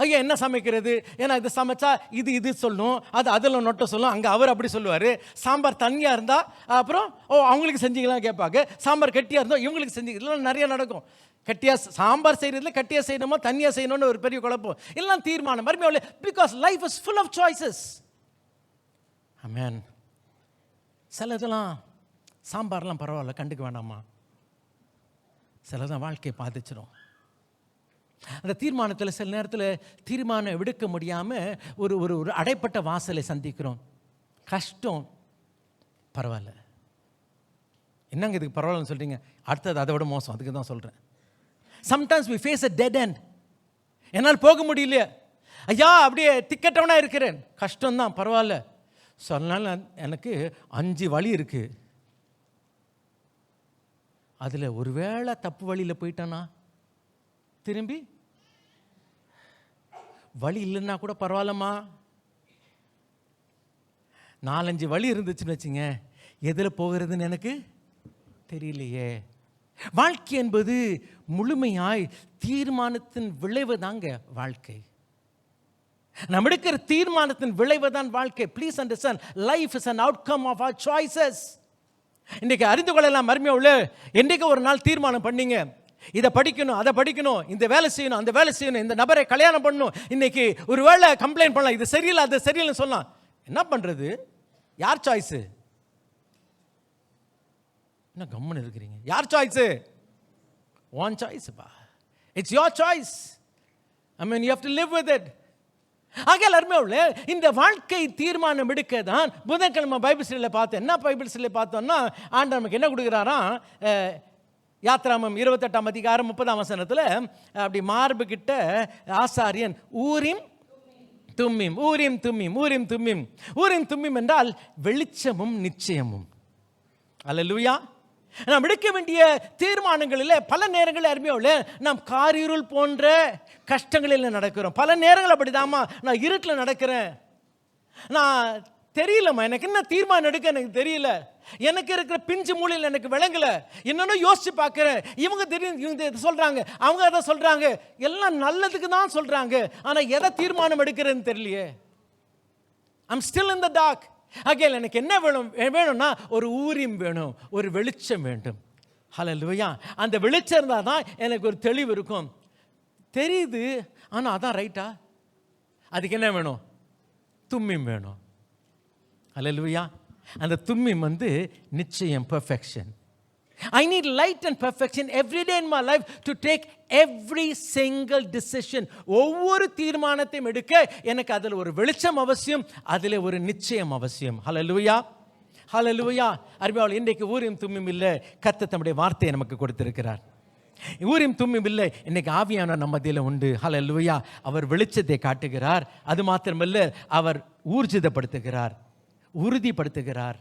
ஐயா என்ன சமைக்கிறது, ஏன்னா இது சமைச்சா இது சொல்லணும், அது அதில் நொட்ட சொல்லும், அங்கே அவர் அப்படி சொல்லுவார். சாம்பார் தண்ணியாக இருந்தால் அப்புறம் அவங்களுக்கு செஞ்சிக்கலாம் கேட்பாங்க, சாம்பார் கட்டியாக இருந்தால் இவங்களுக்கு செஞ்சு, இதெல்லாம் நிறைய நடக்கும். கட்டியாக சாம்பார் செய்கிறதுல கட்டியாக செய்யணுமா தண்ணியாக செய்யணும்னு ஒரு பெரிய குழப்பம். எல்லாம் தீர்மானம் மறுமையாக, because life is full of choices. ஆமென். சிலதெல்லாம் சாம்பார்லாம் பரவாயில்ல, கண்டுக்க வேண்டாமா, சிலதான் வாழ்க்கையை பாதிச்சிடும். அந்த தீர்மானத்தில் சில நேரத்தில் தீர்மானம் எடுக்க முடியாமல் ஒரு ஒரு ஒரு அடைப்பட்ட வாசலை சந்திக்கிறோம். கஷ்டம். பரவாயில்ல, என்னங்க இதுக்கு பரவாயில்லன்னு சொல்கிறீங்க, அடுத்தது அதை விட மோசம், அதுக்கு தான் சொல்கிறேன். Sometimes we face a dead end. என்னால் போக முடியல ஐயா, அப்படியே திக்கட்டவனாக இருக்கிறேன், கஷ்டம்தான், பரவாயில்ல. சொன்னால எனக்கு 5 வழி இருக்குது, அதில் ஒரு வேளை தப்பு வழியில் போயிட்டானா, திரும்பி வழி இல்லைன்னா கூட பரவாயில்லம்மா, 4-5 வழி இருந்துச்சுன்னு வச்சுங்க, எதில் போகிறதுன்னு எனக்கு தெரியலையே. வாழ்க்கை என்பது முழுமையாய் தீர்மானத்தின் விளைவு தாங்க வாழ்க்கை. நம்ம எடுக்கிற தீர்மானத்தின் விளைவு தான் வாழ்க்கை. Please understand, life is an outcome of our choices. இன்றைக்கி அறிந்து கொள்ளலாம் மர்மியா உள்ள, என்றைக்கு ஒரு நாள் தீர்மானம் பண்ணீங்க, இதை படிக்கணும், அதை படிக்கணும், இந்த வேலை செய்யணும், அந்த வேலை செய்யணும், இந்த நபரை கல்யாணம் பண்ணணும், இன்னைக்கு ஒரு வேளை கம்ப்ளைண்ட் பண்ணலாம், இது சரியில்லை அது சரியில்லைன்னு சொல்லலாம், என்ன பண்ணுறது? யார் சாய்ஸு? என்ன கம்முன்னு இருக்கிறீங்க? யார் சாய்ஸு? ஒன் சாய்ஸுப்பா. It's your choice. I mean you have to live with it. ஆக எல்லாருமே உள்ள இந்த வாழ்க்கை தீர்மானம் எடுக்க தான் புதன்கிழமை பைபிள் ஸ்டடியில் பார்த்தேன். என்ன பைபிள் ஸ்டடியில் பார்த்தோம்னா, ஆண்டவர் நமக்கு என்ன கொடுக்குறாராம், யாத்ராமம் 28ஆம் அதிகாரம் 30ஆம் வசனத்தில் அப்படி மார்பு கிட்ட ஆசாரியன் ஊரிம் தும்மிம், ஊரிம் தும்மிம், ஊரிம் தும்மிம். ஊரிம் தும்மிம் என்றால் வெளிச்சமும் நிச்சயமும். அல்லேலூயா. நாம் எடுக்க வேண்டிய தீர்மானங்களில் பல நேரங்களில் அருமையோல நாம் காரிருள் போன்ற கஷ்டங்களில் நடக்கிறோம். பல நேரங்கள் அப்படிதாம்மா, நான் இருட்டில் நடக்கிறேன், நான் தெரியலம்மா, எனக்கு என்ன தீர்மானம் எடுக்க எனக்கு தெரியல, எனக்கு இருக்கிற பிஞ்சு மூலையில் எனக்கு விளங்கலை, என்னென்ன யோசிச்சு பார்க்குறேன், இவங்க தெரியும், இவங்க சொல்கிறாங்க, அவங்க அதை சொல்கிறாங்க, எல்லாம் நல்லதுக்கு தான் சொல்கிறாங்க, ஆனால் எதை தீர்மானம் எடுக்கிறதுன்னு தெரியலையே. I'm still in the dark. Again எனக்கு என்ன வேணும்னா ஒரு ஊரியம் வேணும், ஒரு வெளிச்சம் வேண்டும். ஹல்லேலூயா. அந்த வெளிச்சம் இருந்தால் தான் எனக்கு ஒரு தெளிவு இருக்கும். தெரியுது, ஆனால் அதான் ரைட்டா? அதுக்கு என்ன வேணும்? தும்மிம் வேணும். அல்லேலூயா. அந்த தும்மிம் வந்து நிச்சயம், perfection. I need light and perfection every day in my life to take every single decision. ஒவ்வொரு தீர்மானத்தையும் எடுக்க எனக்கு அதில் ஒரு வெளிச்சம் அவசியம், அதில் ஒரு நிச்சயம் அவசியம். ஹல்லேலூயா, ஹல்லேலூயா. அருமையானவர்களே, இன்றைக்கு ஊரியம் தும்மியும் இல்லை, கர்த்தர் தம்முடைய வார்த்தையை நமக்கு கொடுத்திருக்கிறார். ஊரியம் தும்மியும் இல்லை, இன்னைக்கு ஆவியானவர் நம்ம மத்தியில் உண்டு. ஹல்லேலூயா. அவர் வெளிச்சத்தை காட்டுகிறார். அது மாத்திரமல்ல, அவர் ஊர்ஜிதப்படுத்துகிறார், உறுதிப்படுத்துகிறார்.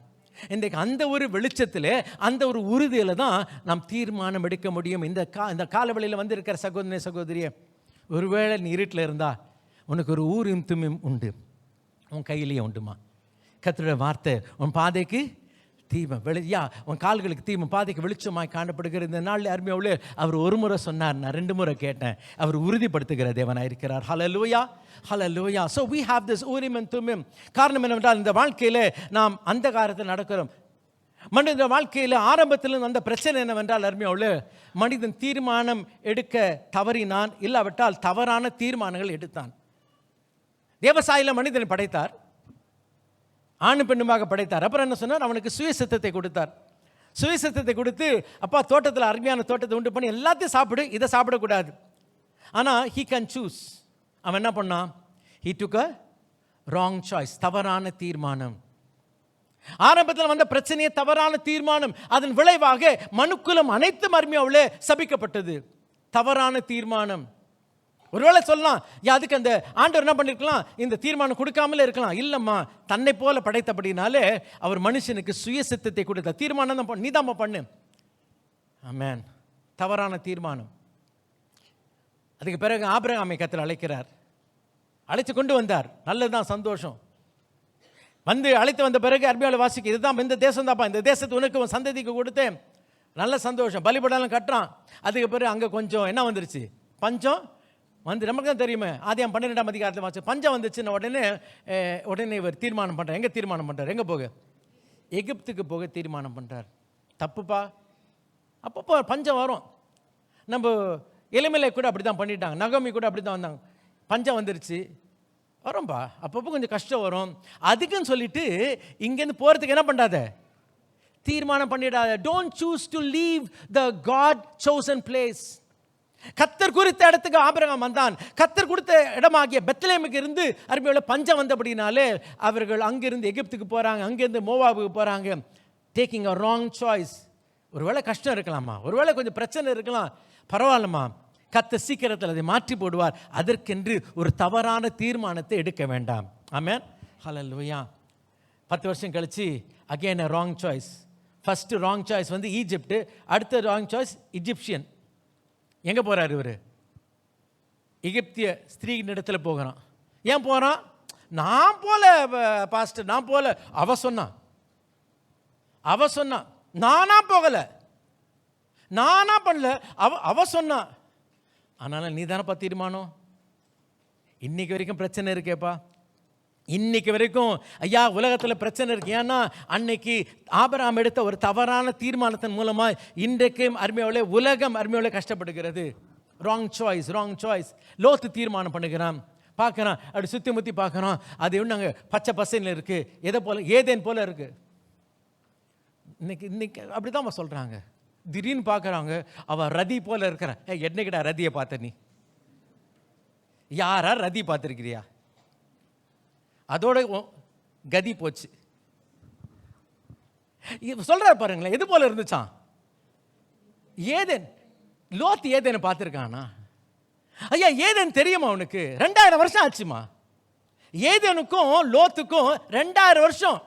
இன்றைக்கு அந்த ஒரு வெளிச்சத்தில், அந்த ஒரு உறுதியில் தான் நாம் தீர்மானம் எடுக்க முடியும். இந்த காலவெளியில் வந்து இருக்கிற சகோதரனே, சகோதரியே, ஒருவேளை நீ இருட்டில் இருந்தா உனக்கு ஒரு ஊரியம் தும்மியும் உண்டு, உன் கையிலேயே உண்டுமா. கர்த்தருடைய வார்த்தை உன் பாதைக்கு தீபம், உன் கால்களுக்கு தீபம், பாதைக்கு வெளிச்சமாய் காணப்படுகிறது. இந்த நாளில் அருமையாவே அவர் ஒரு முறை சொன்னார், நான் 2 முறை கேட்டேன். அவர் உறுதிப்படுத்துகிற தேவனாக இருக்கிறார். ஹல்லேலூயா, ஹல்லேலூயா. So we have this Urim and Thummim. காரணம் என்னவென்றால், இந்த வாழ்க்கையில் நாம் அந்த காலத்தில் நடக்கிறோம். மனித வாழ்க்கையில் ஆரம்பத்தில் அந்த பிரச்சனை என்னவென்றால், அருமையாவே மனிதன் தீர்மானம் எடுக்க தவறினான், இல்லாவிட்டால் தவறான தீர்மானங்கள் எடுத்தான். தேவசாயில மனிதனை படைத்தார், ஆணு பெண்ணுமாக படைத்தார். அப்புறம் என்ன சொன்னார், அவனுக்கு சுயசித்தத்தை கொடுத்தார். சுயசித்தத்தை கொடுத்து, அப்பா தோட்டத்தில் அருமையான தோட்டத்தை உண்டு பண்ணி எல்லாத்தையும் சாப்பிடு, இதை சாப்பிடக்கூடாது. ஆனால் he can choose. அவன் என்ன பண்ணான், he took a wrong choice, தவறான தீர்மானம். ஆரம்பத்தில் வந்த பிரச்சனையே தவறான தீர்மானம். அதன் விளைவாக மனுக்குலம் அனைத்தும் அருமையாவே சபிக்கப்பட்டது. தவறான தீர்மானம். ஒருவேளை சொல்லலாம், அதுக்கு அந்த ஆண்டவர் என்ன பண்ணிருக்கலாம், இந்த தீர்மானம் கொடுக்காமலே இருக்கலாம். இல்லம்மா, தன்னை போல படைத்தபடினாலே அவர் மனுஷனுக்கு சுயசித்தத்தை கொடுத்த தீர்மானம் தான் நீ தான் பண்ணு. ஆமென். தவறான தீர்மானம். அதுக்கு பிறகு ஆபிரகாமை கர்த்தர் அழைக்கிறார், அழைச்சு கொண்டு வந்தார். நல்லதுதான், சந்தோஷம். வந்து அழைத்து வந்த பிறகு அருமையாளை வாசிக்க, இதுதான் இந்த தேசம் தான்ப்பா, இந்த தேசத்தை உனக்கு உன் சந்ததிக்கு கொடுத்தேன். நல்ல சந்தோஷம். பலிபடாலும் கட்டுறான். அதுக்கு பிறகு அங்கே கொஞ்சம் என்ன வந்துருச்சு, பஞ்சம் வந்து. நமக்கு தான் தெரியுமே, ஆதியாகமம் 12ஆம் அதிகாரத்தில் வாசி, பஞ்சம் வந்துச்சுன்னா உடனே இவர் தீர்மானம் பண்ணுறார். எங்கே தீர்மானம் பண்ணுறார், எங்கே போக, எகிப்துக்கு போக தீர்மானம் பண்ணுறார். தப்புப்பா. அப்பப்போ பஞ்சம் வரும். நம்ம எளிமையில கூட அப்படி தான் பண்ணிட்டாங்க, நகோமி கூட அப்படி தான் வந்தாங்க. பஞ்சம் வந்துருச்சு, வரும்பா, அப்பப்போ கொஞ்சம் கஷ்டம் வரும். அதுக்குன்னு சொல்லிட்டு இங்கேருந்து போகிறதுக்கு என்ன பண்ணாத, தீர்மானம் பண்ணிடாத. Don't choose to leave the God chosen place. கர்த்தர் குறித்த இடத்துக்கு ஆபிரகாம் வந்தான். கர்த்தர் கொடுத்த இடமாகிய பெத்லெஹேமுக்கு இருந்து அருமையுள்ள பஞ்சம் வந்தபடினாலே அவர்கள் அங்கிருந்து எகிப்துக்கு போகிறாங்க, அங்கேருந்து மோவாபுக்கு போகிறாங்க. Taking a wrong choice. ஒருவேளை கஷ்டம் இருக்கலாமா, ஒருவேளை கொஞ்சம் பிரச்சனை இருக்கலாம், பரவாயில்லம்மா, கர்த்தர் சீக்கிரத்தில் அதை மாற்றி போடுவார். அதற்கென்று ஒரு தவறான தீர்மானத்தை எடுக்க வேண்டாம். ஆமென், ஹல்லேலூயா. 10 வருஷம் கழிச்சு again a wrong choice. First wrong choice வந்து ஈஜிப்ட், அடுத்த ராங் சாய்ஸ் இஜிப்சியன். எங்கே போகிறார் இவர், எகிப்திய ஸ்திரீயின் இடத்துல போகிறான். ஏன் போகிறான், நான் போல பாஸ்டர், நான் போல. அவ சொன்னான், நானா போகலை, நானா பண்ணல, அவ சொன்னா. அதனால நீ தானப்பா தீர்மானம். இன்னைக்கு வரைக்கும் பிரச்சனை இருக்கேப்பா, இன்னைக்கு வரைக்கும் ஐயா உலகத்தில் பிரச்சனை இருக்கு. ஏன்னா அன்னைக்கு ஆபிரகாம் எடுத்த ஒரு தவறான தீர்மானத்தின் மூலமாக இன்றைக்கும் அருமையாவே உலகம் அருமையாவே கஷ்டப்படுகிறது. Wrong choice, wrong choice. லோத்து தீர்மானம் பண்ணுகிறான், பார்க்குறான், அப்படி சுற்றி முற்றி பார்க்குறான், அது இன்னும் பச்சை பசையில் இருக்குது, எதை போல, ஏதேன் போல இருக்குது. இன்னைக்கு அப்படி தான் சொல்கிறாங்க. திடீர்னு பார்க்குறாங்க, அவள் ரதி போல இருக்கிறான். என்னைக்கிடா ரதியை பார்த்த நீ, யாரா ரதி பார்த்துருக்கிறியா, அதோட கதி போச்சு. சொல்ற பாருங்களேன், எது போல இருந்துச்சான், ஏதேன். லோத்து ஏதேன்னு பார்த்துருக்கானா? ஐயா ஏதேன் தெரியுமா உனக்கு? 2000 வருஷம் ஆச்சுமா. ஏதேனுக்கும் லோத்துக்கும் 2000 வருஷம்.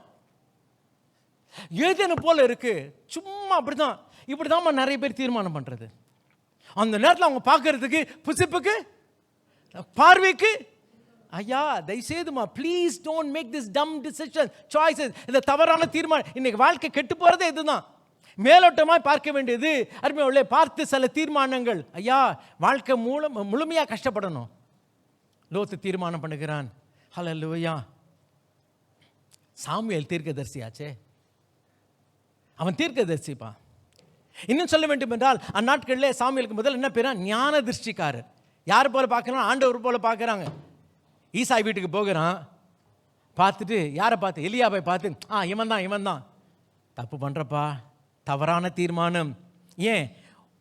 ஏதேனு போல இருக்கு. சும்மா அப்படிதான், இப்படிதான் நிறைய பேர் தீர்மானம் பண்றது. அந்த நேரத்தில் அவங்க பார்க்கறதுக்கு, புசிப்புக்கு, பார்வைக்கு, ஐயா தயவுசெய்துமா ப்ளீஸ் டோன்ட் மேக் திஸ் டம் டிசிஷன் சாய்ஸஸ். இந்த தவறான தீர்மானம். இன்னைக்கு வாழ்க்கை கெட்டு போறதே இதுதான். மேலோட்டமாக பார்க்க வேண்டியது அருமையுள்ளே பார்த்து சில தீர்மானங்கள். ஐயா வாழ்க்கை முழுமையாக கஷ்டப்படணும். லோத்து தீர்மானம் பண்ணுகிறான். ஹல்லேலூயா. சாமுவேல் தீர்க்கதரிசியாச்சே, அவன் தீர்க்கதரிசிப்பா. இன்னும் சொல்ல வேண்டும் என்றால் அந்நாட்களில் சாமுவேலுக்கு முதல் என்ன பேரா, ஞான திருஷ்டிக்காரர். யார் போல பார்க்கறான், ஆண்டவர் போல பார்க்குறாங்க. ஈசாய் வீட்டுக்கு போகிறான், பார்த்துட்டு யாரை பார்த்து? எலியாவை பார்த்து, இவன் தான் தப்பு பண்ணுறப்பா, தவறான தீர்மானம். ஏன்?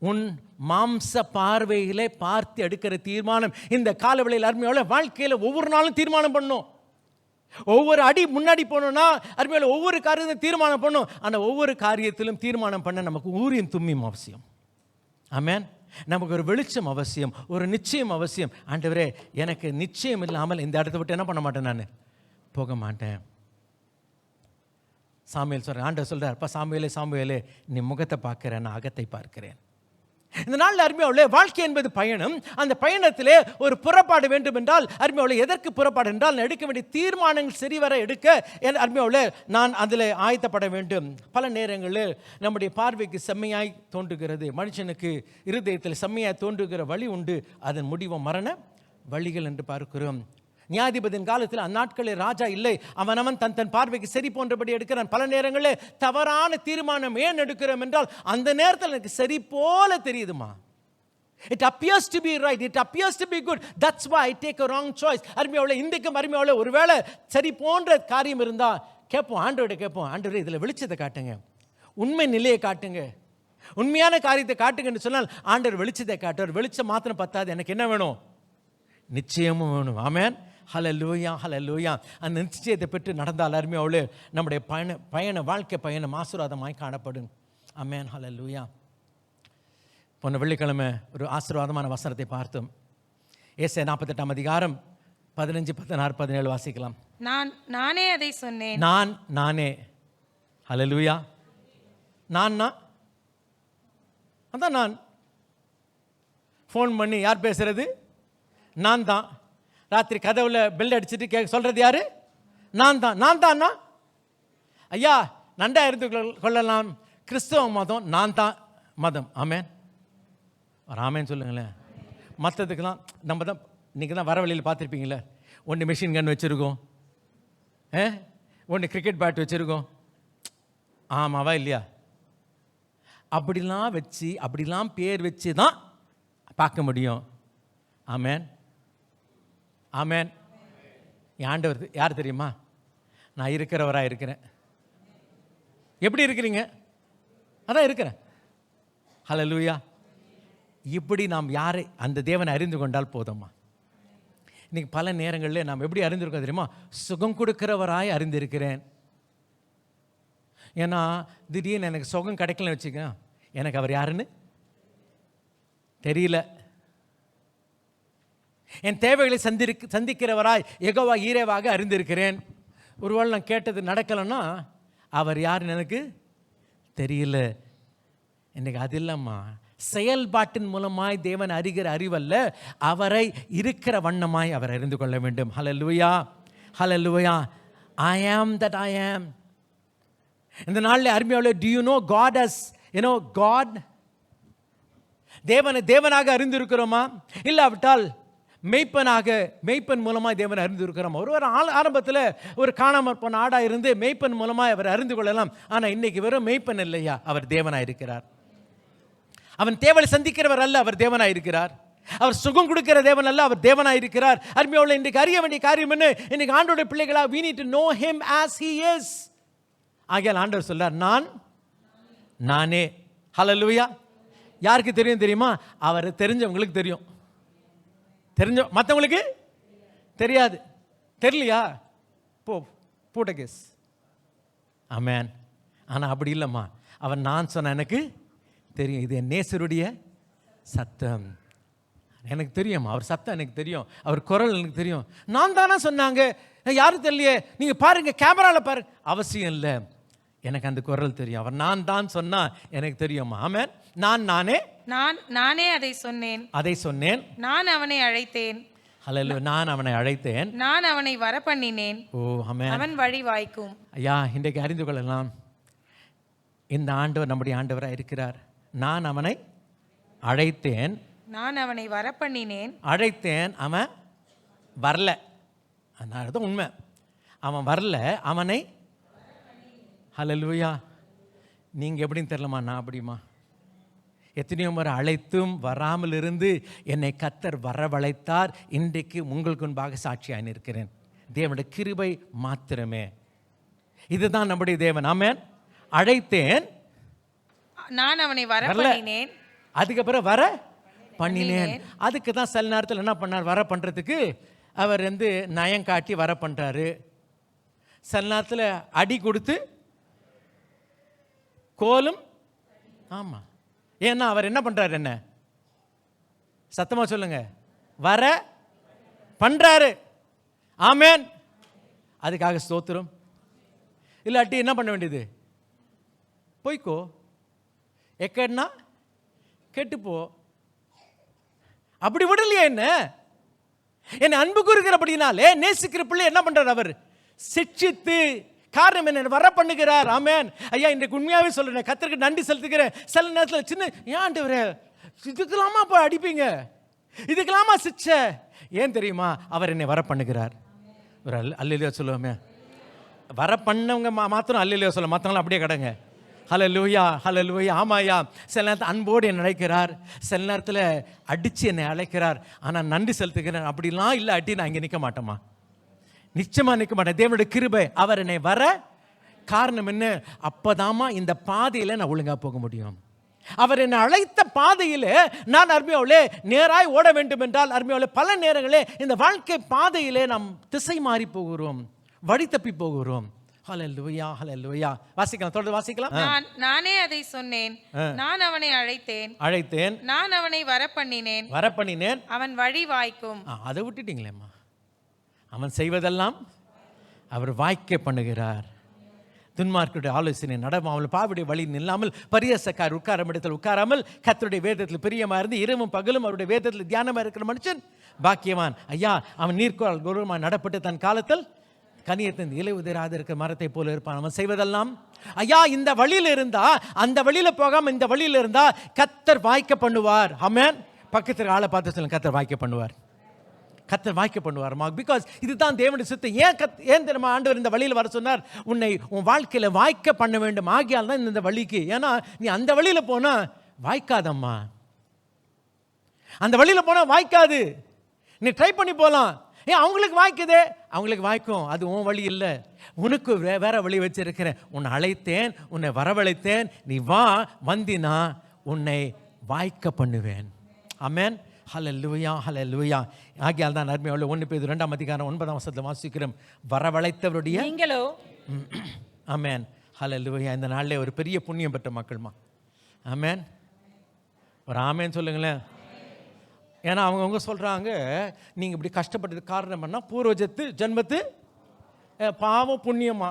உன் மாம்ச பார்வையிலே பார்த்து எடுக்கிற தீர்மானம். இந்த காலவெளியில் அருமையோட வாழ்க்கையில் ஒவ்வொரு நாளும் தீர்மானம் பண்ணும். ஒவ்வொரு அடி முன்னாடி போகணும்னா அருமையோட ஒவ்வொரு காரியத்தையும் தீர்மானம் பண்ணும். ஆனால் ஒவ்வொரு காரியத்திலும் தீர்மானம் பண்ண நமக்கு ஊரியம் தும்மியும் அவசியம். ஆமென். நமக்கு ஒரு வெளிச்சம் அவசியம், ஒரு நிச்சயம் அவசியம். ஆண்டவரே, எனக்கு நிச்சயம் இல்லாமல் இந்த இடத்த விட்டு என்ன பண்ண மாட்டேன், நான் போக மாட்டேன். சாமுவேல் சொல்கிறேன், ஆண்டவர் சொல்கிறார், அப்பா சாமுவேலே நீ முகத்தை பார்க்கிறேன், நான் அகத்தை பார்க்கிறேன். இந்த நாளில் அருமையாவுள்ள வாழ்க்கை என்பது பயணம். அந்த பயணத்திலே ஒரு புறப்பாடு வேண்டும் என்றால் அருமையாவுள்ள எதற்கு புறப்பாடு என்றால் நான் எடுக்க வேண்டிய தீர்மானங்கள் சரிவர எடுக்க அருமையாவுள்ள நான் அதில் ஆயத்தப்பட வேண்டும். பல நேரங்களில் நம்முடைய பார்வைக்கு செம்மையாய் தோன்றுகிறது, மனுஷனுக்கு இருதயத்தில் செம்மையாய் தோன்றுகிற வழி உண்டு, அதன் முடிவு மரண வழிகள் என்று பார்க்கிறோம். நியாயாதிபதியின் காலத்தில் அந்நாட்களில் ராஜா இல்லை, அவனவன் தன் பார்வைக்கு சரி போன்றபடி எடுக்கிறான். பல நேரங்களில் தவறான தீர்மானம் ஏன் எடுக்கிறோம் என்றால் அந்த நேரத்தில் எனக்கு சரி போல தெரியுதுமா. It appears to be right, it appears to be good, that's why I take a wrong choice. அருமையாவுள்ள இன்றைக்கும் அருமையாவுள்ள ஒருவேளை சரி போன்ற காரியம் இருந்தால் கேட்போம், ஆண்டவர்கிட்ட கேட்போம், ஆண்டவரே இதில் வெளிச்சத்தை காட்டுங்க, உண்மை நிலையை காட்டுங்க, உண்மையான காரியத்தை காட்டுங்கன்னு சொன்னால் ஆண்டவர் வெளிச்சத்தை காட்டுவார். வெளிச்சம் மாத்திரம் பத்தாது, எனக்கு என்ன வேணும்? நிச்சயமும் வேணும். ஆமென். ஹல்லேலூயா, ஹல்லேலூயா. அந்த நிச்சயத்தை பெற்று நடந்தால் அருமையாவுள்ள நம்முடைய பயண வாழ்க்கை பயணம் ஆசீர்வாதமாய் காணப்படும். ஆமென், ஹல்லேலூயா. போன வெள்ளிக்கிழமை ஒரு ஆசீர்வாதமான வசனத்தை பார்த்தோம். ஏசாயா 48 அதிகாரம் 15, 16, 17 வாசிக்கலாம். நானே அதை சொன்னேன். நானே. ஹல்லேலூயா. நான் அதான் நான். ஃபோன் பண்ணி யார் பேசுறது? நான் தான். ராத்திரி கதவுல பெல் அடிச்சுட்டு சொல்றது யாரு? நான் தான். ஐயா, நண்டா இருந்து கொள்ளலாம், கிறிஸ்தவ மதம் நான் தான் மதம். ஆமென். ஆமென் சொல்லுங்களேன். மற்றதுக்கெல்லாம் நம்ம தான், நீங்கள் தான் வர வழியில் பார்த்துருப்பீங்களே, ஒன்று மிஷின் கன் வச்சுருக்கோம், ஒன்று கிரிக்கெட் பேட் வச்சுருக்கோம். ஆமாவா இல்லையா? அப்படிலாம் வச்சு அப்படிலாம் பேர் வச்சு தான் பார்க்க முடியும். ஆமென், ஆமென். என் ஆண்டவர் யார் தெரியுமா? நான் இருக்கிறவராக இருக்கிறேன். எப்படி இருக்கிறீங்க? அதான் இருக்கிறேன். ஹல்லேலூயா. இப்படி நாம் யாரை, அந்த தேவனை அறிந்து கொண்டால் போதும்மா. இன்னைக்கு பல நேரங்களில் நாம் எப்படி அறிந்திருக்கோம் தெரியுமா? சுகம் கொடுக்கிறவராய் அறிந்திருக்கிறேன். ஏன்னா திடீர்னு எனக்கு சுகம் கிடைக்கலன்னு வச்சுக்க, எனக்கு அவர் யாருன்னு தெரியல. என் தேவைகளை சந்திக்கிறவராய் யெகோவா ஈரேவாக அறிந்திருக்கிறேன். ஒருவேளை நான் கேட்டது நடக்கலைன்னா அவர் யாருன்னு எனக்கு தெரியல. எனக்கு அது இல்லைம்மா, செயல்பாட்டின் மூலமாய் தேவன் அறிகிற அறிவல்ல, அவரை இருக்கிற வண்ணமாய் அவர் அறிந்து கொள்ள வேண்டும். ஹல்லேலூயா, ஹல்லேலூயா. I am that I am. இந்த நாளில் அருமையாவுள்ள, do you know God as, God? தேவனாக அறிந்திருக்கிறோமா? இல்லாவிட்டால் மெய்ப்பன் மூலமாக தேவனை அறிந்திருக்கிறோம். ஒரு ஆரம்பத்தில் ஒரு காணாமற் போன ஆடாக இருந்து மெய்ப்பன் மூலமாக அவர் அறிந்து கொள்ளலாம். ஆனால் இன்னைக்கு வெறும் மெய்ப்பன் இல்லையா, அவர் தேவனாக இருக்கிறார். அவன் தேவனை சந்திக்கிறவர் அல்ல, அவர் தேவனாக இருக்கிறார். அவர் சுகம் கொடுக்கிற தேவன் அல்ல, அவர் தேவனாக இருக்கிறார். அருமையாவுள்ள இன்றைக்கு அறிய வேண்டிய காரியம் என்ன? இன்னைக்கு ஆண்டவருடைய பிள்ளைகளா, we need to know him as he is. ஆகையால் ஆண்டவர் சொல்றார், நானே. ஹல்லேலூயா. யாருக்கு தெரியும் தெரியுமா? அவர் தெரிஞ்சவங்களுக்கு தெரியும், மற்றவங்களுக்கு தெரியாது. தெரியலையா? போட்ட கேஸ். ஆமென். ஆனால் அப்படி இல்லைம்மா, அவன் நான் சொன்ன எனக்கு தெரியும், இது என் நேசருடைய சத்தம், எனக்கு தெரியும், அவர் சத்தம் எனக்கு தெரியும், அவர் குரல் எனக்கு தெரியும். நான் தானே சொன்னாங்க, யாரும் தெரியலையே, நீங்கள் பாருங்க, கேமராவில் பாருங்க. அவசியம் இல்லை, எனக்கு அந்த குரல் தெரியும். அவர் நான் தான் சொன்னா எனக்கு தெரியும். ஆமென். நானே அதை சொன்னேன். நான் அவனை அழைத்தேன். ஹல்லேலூயா. நான் அவனை அழைத்தேன், நான் அவனை வர பண்ணினேன். ஓ ஆமென். அவன் வழி வாய்க்கும். ஐயா, இன்றைக்கு அறிந்து கொள்ளலாம், இந்த ஆண்டவர் நம்முடைய ஆண்டவராக இருக்கிறார். நான் அவனை அழைத்தேன், நான் அவனை வர பண்ணினேன். அழைத்தேன், அவன் வரல. அதுதான் உண்மை. அவன் வரல, அவனை. ஹல்லேலூயா. நீங்கள் எப்படின்னு தெரியலமா, நான் அப்படிமா. எத்தனையோ முறை அழைத்தும் வராமல் இருந்து என்னை கர்த்தர் வரவழைத்தார். இன்றைக்கு உங்களுக்கு முன்பாக சாட்சியாக இருக்கிறேன். தேவனுடைய கிருபை மாத்திரமே. இதுதான் நம்முடைய தேவன். ஆமென். அழைத்தேன், நான் அவனை வர வரல. பண்ணினேன். அதுக்கப்புறம் வர பண்ணினேன். அதுக்கு தான் சில நேரத்தில் என்ன பண்ணார், வர பண்ணுறதுக்கு அவர் நயம் காட்டி வர பண்ணுறாரு. சில நேரத்தில் அடி கொடுத்து கோலும். ஆமாம், ஏன்னா அவர் என்ன பண்ணுறாரு, என்ன சத்தமாக சொல்லுங்க, வர பண்ணுறாரு. ஆமென். அதுக்காக ஸ்தோத்திரம். இல்லாட்டி என்ன பண்ண வேண்டியது, போய்க்கோ, எக்கன்னா கெட்டுப்போ. அப்படி விடலையே என்ன அன்பு கூறுகிறபடினாலே நேசிக்கிற பிள்ளை என்ன பண்றார், அவர் சிட்சித்து காரணம் என்ன வர பண்ணுகிறார். ஆமென். ஐயா, இன்றைக்கு உண்மையாவே சொல்றேன், கர்த்தருக்கு நன்றி செலுத்துகிறேன். சில நேரத்தில் சின்ன ஏன்டவரே இதுக்கெல்லாமா போய் அடிப்பீங்க, இதுக்கெல்லாமா சிச்ச, ஏன் தெரியுமா, அவர் என்னை வர பண்ணுகிறார். ஒரு அல்லேலூயா சொல்லுவோமே. வர பண்ணவங்க மாத்திரம் அல்லேலூயா சொல்ல, மற்றவங்களும் அப்படியே கிடங்க. ஹல்லேலூயா, ஹல்லேலூயா. ஆமாயா, சில நேரத்தில் அன்போடு என்னை அழைக்கிறார், சில நேரத்தில் அடித்து என்னை அழைக்கிறார். ஆனால் நன்றி செலுத்துகிறேன். அப்படிலாம் இல்லை அடி நான் இங்கே நிற்க மாட்டேம்மா, நிச்சயமாக நிற்க மாட்டேன். தேவனுடைய கிருபை அவர் என்னை வர காரணம் என்ன, அப்போதாம்மா இந்த பாதையில் நான் ஒழுங்காக போக முடியும். அவர் என்னை அழைத்த பாதையிலே நான் அருமையாவிலே நேராய் ஓட வேண்டும் என்றால், அருமையாவிலே பல நேரங்களே இந்த வாழ்க்கை பாதையிலே நாம் திசை மாறி போகிறோம், வழி தப்பி போகிறோம். ஹல்லேலூயா, ஹல்லேலூயா. வாசிக்கலாம், தொடர்ந்து வாசிக்கலாம். நானே அதை சொன்னேன், நான் அவனை அழைத்தேன், நான் அவனை வர பண்ணினேன், அவன் வழி வாய்க்கும். அதை விட்டுட்டீங்களேம்மா. அவன் செய்வதெல்லாம் அவர் வாய்க்க பண்ணுகிறார். துன்மார்க்குடைய ஆலோசனை நடமா, அவள் பாவுடைய வழி நில்லாமல், பரியாசக்கார் உட்காரம் இடத்தில் உட்காராமல், கர்த்தருடைய வேதத்தில் பிரியமா இருந்து இரவும் பகலும் அவருடைய வேதத்தில் தியானமா இருக்கிற மனுஷன் பாக்கியவான். ஐயா, அவன் நீர்க்கோள் கௌரவமாக நடப்பட்டு தன் காலத்தில் கனியத்தின் இலை உதிராது இருக்கிற மரத்தை போல இருப்பான். அவன் செய்வதெல்லாம், ஐயா, இந்த வழியில் இருந்தா, அந்த வழியில போகாம இந்த வழியில இருந்தா கர்த்தர் வாய்க்க பண்ணுவார். ஆமென். பக்கத்தில் ஆளை பார்த்து சொல்லுங்க, கர்த்தர் வாய்க்க பண்ணுவார், கர்த்தர் வாய்க்க பண்ணுவார். பிகாஸ் இதுதான் தேவனுடைய சித்தம். ஏன் தெரியுமா ஆண்டவர் இந்த வழியில் வர சொன்னார், உன்னை உன் வாழ்க்கையில் வாய்க்க பண்ண வேண்டும். ஆகியால் தான் இந்த வழிக்கு. ஏன்னா நீ அந்த வழியில் போனா வாய்க்காதம்மா, அந்த வழியில் போனா வாய்க்காது. நீ ட்ரை பண்ணி போகலாம், ஏன் அவங்களுக்கு வாய்க்குதே, அவங்களுக்கு வாய்க்கும், அது உன் வழி இல்லை, உனக்கு வேற வழி வச்சிருக்கிறேன். உன்னை அழைத்தேன், உன்னை வரவழைத்தேன், நீ வா, வந்தினா உன்னை வாய்க்க பண்ணுவேன். ஆமென். ஹல்லேலூயா, ஹல்லேலூயா. ஆகியால் தான் அருமையாவுள்ள 1 பேதுரு 2ஆம் அதிகாரம் 9ஆம் வசனத்தை வாசிக்கிறோம். வரவழைத்தவருடைய நீங்களோ. ஆமென். ஹல்லேலூயா. இந்த நாளிலே ஒரு பெரிய புண்ணியம் பெற்ற மக்கள்மா. ஆமென். ஒரு ஆமென் சொல்லுங்களேன். ஏன்னா அவங்க சொல்கிறாங்க, நீங்கள் இப்படி கஷ்டப்பட்டது காரணம் என்ன, பூர்வஜத்து ஜென்மத்து பாவ புண்ணியமா.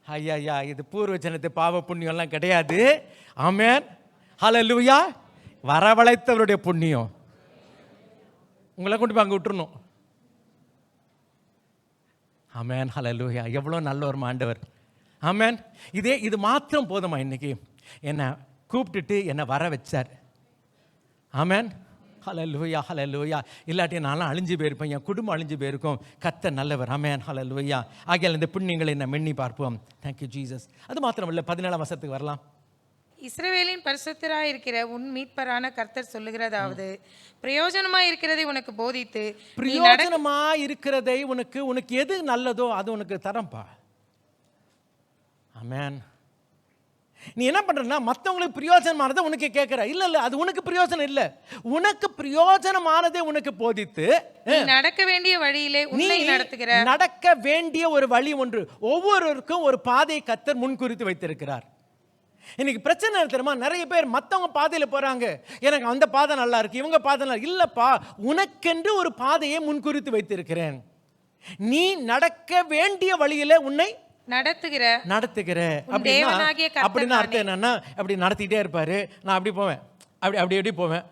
ஐயா, இது பூர்வ ஜென்மத்து பாவ புண்ணியம்லாம் கிடையாது. ஆமென். ஹல்லேலூயா. வரவழைத்தவருடைய புண்ணியம். உங்களை கொண்டு போய் அங்கே விட்டுருணும். ஆமென். ஹல்லேலூயா. எவ்வளோ நல்ல ஒரு ஆண்டவர். ஆமென். இது மாத்திரம் போதுமா, இன்னைக்கு என்னை கூப்பிட்டுட்டு என்னை வர வச்சார். ஆமென். ஹல்லேலூயா, ஹல்லேலூயா. இல்லாட்டி நான்லாம் அழிஞ்சு போயிருப்பேன், என் குடும்பம் அழிஞ்சு போயிருக்கும். கர்த்தர் நல்லவர். ஆமென். ஹல்லேலூயா. ஆகையால் இந்த புண்ணியங்களை நான் மெண்ணி பார்ப்போம். Thank you Jesus. அது மாத்திரம் இல்லை, 17ஆம் வசனத்துக்கு வரலாம். இஸ்ரவேலின் பரிசுத்தராய் இருக்கிற உன் மீட்பரான கர்த்தர் சொல்லுகிறதாவது, பிரயோஜனமாய் இருக்கிறதை உனக்கு போதித்து, பிரயோஜனமாய் இருக்கிறதை உனக்கு எது நல்லதோ அது உனக்கு தரம்பா. ஆமென். நீ என்ன பண்றன்னா, மற்றவங்களுக்கு பிரயோஜனமானதை உனக்கு கேட்கிற, இல்ல அது உனக்கு பிரயோஜனம் இல்லை, உனக்கு பிரயோஜனமானதை உனக்கு போதித்து நடக்க வேண்டிய வழியிலே உன்னை நடத்துகிற. நடக்க வேண்டிய ஒரு வழி ஒன்று, ஒவ்வொருவருக்கும் ஒரு பாதையை கர்த்தர் முன்குறித்து வைத்திருக்கிறார். இன்னைக்கு பிரச்சனை தெரியுமா, நிறைய பேர் மற்றவங்க பாதையில் போறாங்க, எனக்கு அந்த பாதை நல்லா இருக்கு, இவங்க பாதை நல்லா இல்லப்பா, உனக்கென்று ஒரு பாதையை முன்குறித்து வைத்திருக்கிறேன். நீ நடக்க வேண்டிய வழியில உன்னை நடத்துகிற அப்படின்னா அர்த்தம் என்னன்னா, அப்படி நடத்திட்டே இருப்பாரு, நான் அப்படி போவேன், அப்படி போவேன்,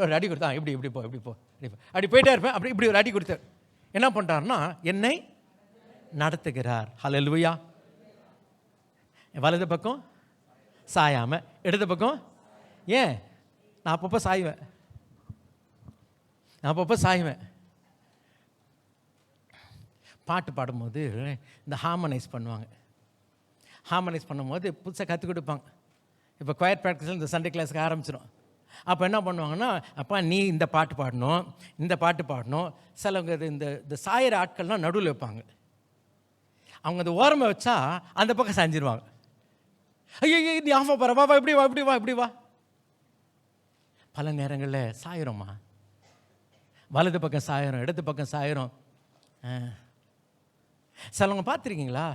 ஒரு அடி கொடுத்தா இப்படி போ அப்படி போயிட்டே இருப்பேன், இப்படி ஒரு அடி கொடுத்தார். என்ன பண்றாருன்னா, என்னை நடத்துகிறார். ஹல்லேலூயா. வலது பக்கம் சாயாம, இடது பக்கம் ஏன் நான் அப்பப்போ சாய்வேன். பாட்டு பாடும்போது இந்த ஹார்மனைஸ் பண்ணுவாங்க. ஹார்மனைஸ் பண்ணும்போது புதுசாக கற்றுக் கொடுப்பாங்க. இப்போ குவைட் ப்ராக்டிஸில் இந்த சண்டே கிளாஸுக்கு ஆரம்பிச்சிடும். அப்போ என்ன பண்ணுவாங்கன்னா, அப்பா நீ இந்த பாட்டு பாடணும், இந்த பாட்டு பாடணும். சிலவங்க இந்த சாயிற ஆட்கள்லாம் நடுவில் வைப்பாங்க. அவங்க அந்த ஓரமாக வச்சா அந்த பக்கம் சாஞ்சிருவாங்க. ஐயோ நீ ஆஃபா பாரு, வா இப்படி வா இப்படி வா இப்படி வா. பல நேரங்களில் சாயிரம்மா, வலது பக்கம் சாயிரம், இடது பக்கம் சாயிரம். சிலவங்க பார்த்துருக்கீங்களா,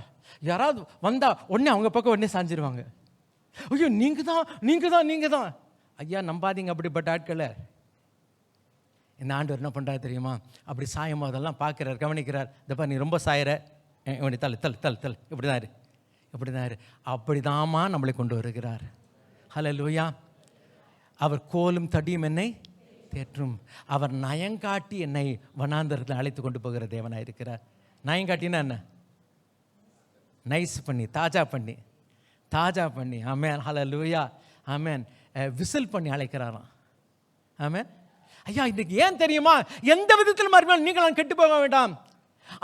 யாராவது வந்தால் உடனே அவங்க பக்கம் உடனே சாஞ்சிருவாங்க. ஐயோ நீங்கள் தான். ஐயா நம்பாதீங்க அப்படிப்பட்ட ஆட்களை. இந்த ஆண்டவர் என்ன பண்ணுறாரு தெரியுமா, அப்படி சாயும் போதெல்லாம் பார்க்குறார், கவனிக்கிறார். இதப்பா நீ ரொம்ப சாயிற, இவனை தல் இப்படி தான் இரு. அப்படி தாமா நம்மளை கொண்டு வருகிறார். ஹல்லேலூயா. அவர் கோலும் தடியும் என்னை தேற்றும். அவர் நயங்காட்டி என்னை வனாந்தரத்தில் அழைத்து கொண்டு போகிற தேவனாக இருக்கிறார். நயங்காட்டினா என்ன? நைஸ் பண்ணி, தாஜா பண்ணி. ஆமென். ஹல்லேலூயா. ஆமென். விசில் பண்ணி அழைக்கிறாராம். ஆமென். ஐயா இன்னைக்கு ஏன் தெரியுமா, எந்த விதத்தில் மறுபடியும் நீங்கள் கெட்டு போக வேண்டாம்.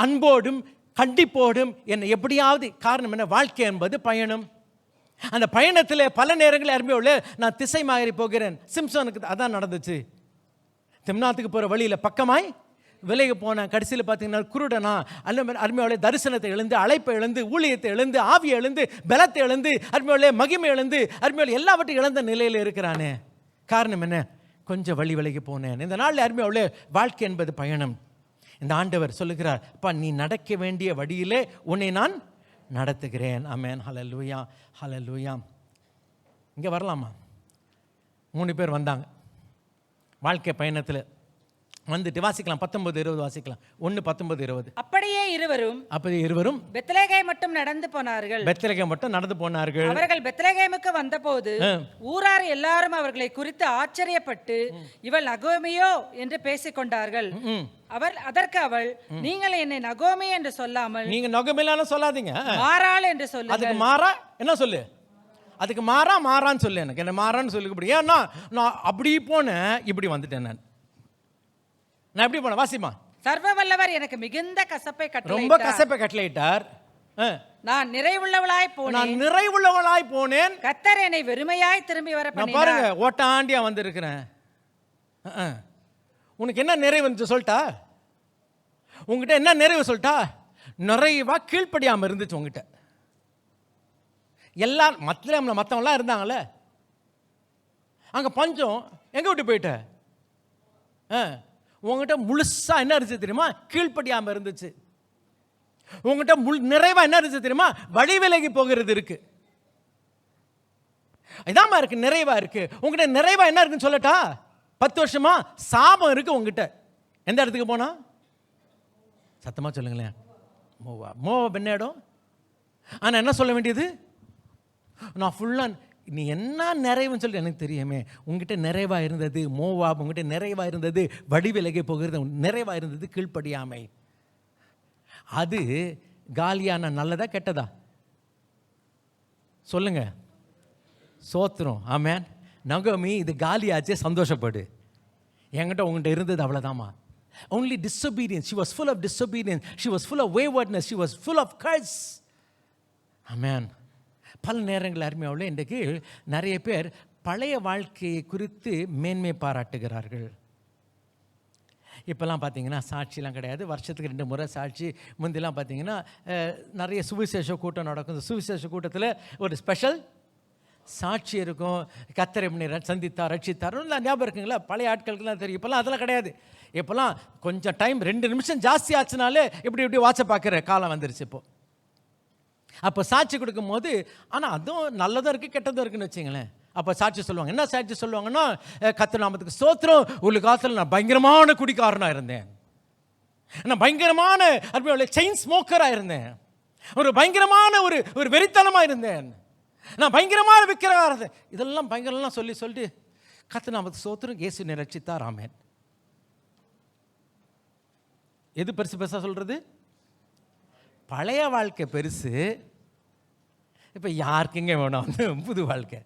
அன்போடும் கண்டிப்போடும் என்னை எப்படியாவது, காரணம் என்ன, வாழ்க்கை என்பது பயணம். அந்த பயணத்தில் பல நேரங்களில் அருமையோடு நான் திசை மாறி போகிறேன். சிம்சோனுக்கு அதான் நடந்துச்சு. திம்னாத்துக்கு போகிற வழியில் பக்கமாய் விலகி போனேன். கடைசியில் பார்த்தீங்கன்னா குருடனா அல்ல அருமையோட தரிசனத்தை இழந்து, அழைப்பை இழந்து, ஊழியத்தை இழந்து, ஆவியை இழந்து, பலத்தை இழந்து, அருமையோட மகிமை இழந்து, அருமையோட எல்லாவற்றையும் இழந்த நிலையில் இருக்கிறானே. காரணம் என்ன? கொஞ்சம் வழி விலகி போனேன். இந்த நாளில் அருமையோட வாழ்க்கை என்பது பயணம். இந்த ஆண்டவர் சொல்லுகிறார், அப்பா நீ நடக்க வேண்டிய வழியிலே உன்னை நான் நடத்துகிறேன். ஆமென். ஹல்லேலூயா. ஹல்லேலூயா. இங்கே வரலாமா? 3 பேர் வந்தாங்க வாழ்க்கை பயணத்தில். வந்துட்டு வாசிக்கலாம், 19-20 வாசிக்கலாம். 1:19-20. அப்படியே இருவரும் பெத்லகேம் மட்டும் நடந்து போனார்கள். அவர்கள் பெத்லகேமுக்கு வந்தபோது ஊரார் எல்லாரும் அவர்களை குறித்து ஆச்சரியப்பட்டு, இவள் நகோமியோ என்று பேசிக்கொண்டார்கள். அதற்கு அவள், நீங்கள் என்னை நகோமி என்று சொல்லாமல், நீங்க நகோமிலான சொல்லாதீங்க, மாறாள் என்று சொல்லு. அதுக்கு மாறா என்ன சொல்லு? அதுக்கு மாறான்னு சொல்லு. எனக்கு என்ன மாறான்னு சொல்லு. ஏன்னா நான் அப்படி போனேன், இப்படி வந்துட்டேன். நான் எப்படி போனேன்? வாசிமா. சர்வ வல்லவர் எனக்கு மிகுந்த கசப்பை கட்டளையிட்டார். நான் நிறைவுள்ளவளாய் போனேன். கர்த்தர் என்னை வெறுமையாய் திரும்பி வர பண்ணினார். பாருங்க, ஓட்டாண்டியா வந்திருக்கிறேன். உனக்கு என்ன நிறைவு இருந்துச்சு சொல்லிட்டா? உங்ககிட்ட என்ன நிறைவு சொல்லிட்டா? நிறைவா கீழ்ப்படியாமல் இருந்துச்சு உங்ககிட்ட. எல்லாரும் மற்றவங்களாம் இருந்தாங்களே, அங்கே பஞ்சம் எங்கே விட்டு போயிட்ட? உங்ககிட்ட முழுசா என்ன இருந்துச்சு தெரியுமா? கீழ்ப்படியாமல் இருந்துச்சு. உங்ககிட்ட நிறைவா என்ன இருந்துச்சு தெரியுமா? வழி விலகி போகிறது இருக்கு. இதாமா இருக்கு, நிறைவா இருக்கு. உங்ககிட்ட நிறைவா என்ன இருக்குன்னு சொல்லட்டா? 10 வருஷமா சாபம் இருக்கு உங்ககிட்ட. எந்த இடத்துக்கு போனா? சத்தமா சொல்லுங்களேன். மோவாப் என்ன இடம்? ஆனா என்ன சொல்ல வேண்டியது? நான் ஃபுல்லா நீ என்ன நிறைவுன்னு சொல்லி எனக்கு தெரியுமே. உங்ககிட்ட நிறைவா இருந்தது மோவாப், உங்ககிட்ட நிறைவா இருந்தது வழி விலகி போகிறது, நிறைவா இருந்தது கீழ்ப்படியாமை. அது காலியான நல்லதா கெட்டதா? சொல்லுங்க. சோத்திரம். ஆமென். நகோமி, இது காலியாச்சே, சந்தோஷப்படு. என்கிட்ட உங்ககிட்ட இருந்தது அவ்வளோதாம்மா. only disobedience. She was full of disobedience. She was full of waywardness. She was full of curse. Amen. பல நேரங்கள் அருமையாவில் இன்றைக்கு நிறைய பேர் பழைய வாழ்க்கையை குறித்து மேன்மை பாராட்டுகிறார்கள். இப்போல்லாம் பார்த்தீங்கன்னா சாட்சிலாம் கிடையாது, வருஷத்துக்கு 2 முறை சாட்சி. முந்திலாம் பார்த்தீங்கன்னா நிறைய சுவிசேஷ கூட்டம் நடக்கும். இந்த சுவிசேஷ கூட்டத்தில் ஒரு ஸ்பெஷல் சாட்சி இருக்கும். கர்த்தரை சந்தித்தார், ரட்சித்தார், ஞாபகம் இருக்குங்களா? பழைய ஆட்களுக்குலாம் தெரியும். இப்போல்லாம் அதெல்லாம் கிடையாது. இப்போல்லாம் கொஞ்சம் டைம் 2 நிமிஷம் ஜாஸ்தி ஆச்சுனாலே இப்படி வாட்சை பார்க்குற காலம் வந்துருச்சு இப்போ. அப்போ சாட்சி கொடுக்கும் போது, ஆனால் அதுவும் நல்லதும் இருக்குது கெட்டதும் இருக்குன்னு வச்சுங்களேன். அப்போ சாட்சி சொல்லுவாங்க. என்ன சாட்சி சொல்லுவாங்கன்னா, கர்த்தர் நாமத்துக்கு ஸ்தோத்திரம், ஒரு காலத்தில் நான் பயங்கரமான குடிக்காரனாக இருந்தேன், நான் பயங்கரமான செயின் ஸ்மோக்கராக இருந்தேன், ஒரு பயங்கரமான ஒரு வெறித்தனமாக இருந்தேன், நான் பயங்கரமான விக்கிரகா இருந்தேன். இதெல்லாம் பயங்கரம்லாம் சொல்லிட்டு கர்த்தர் நாமத்துக்கு ஸ்தோத்திரம், இயேசு ரட்சித்தார். ஆமென். எது பெருசாக சொல்கிறது? பழைய வாழ்க்கை பெருசு. இப்போ யாருக்குங்க வேணும் வந்து புது வாழ்க்கை?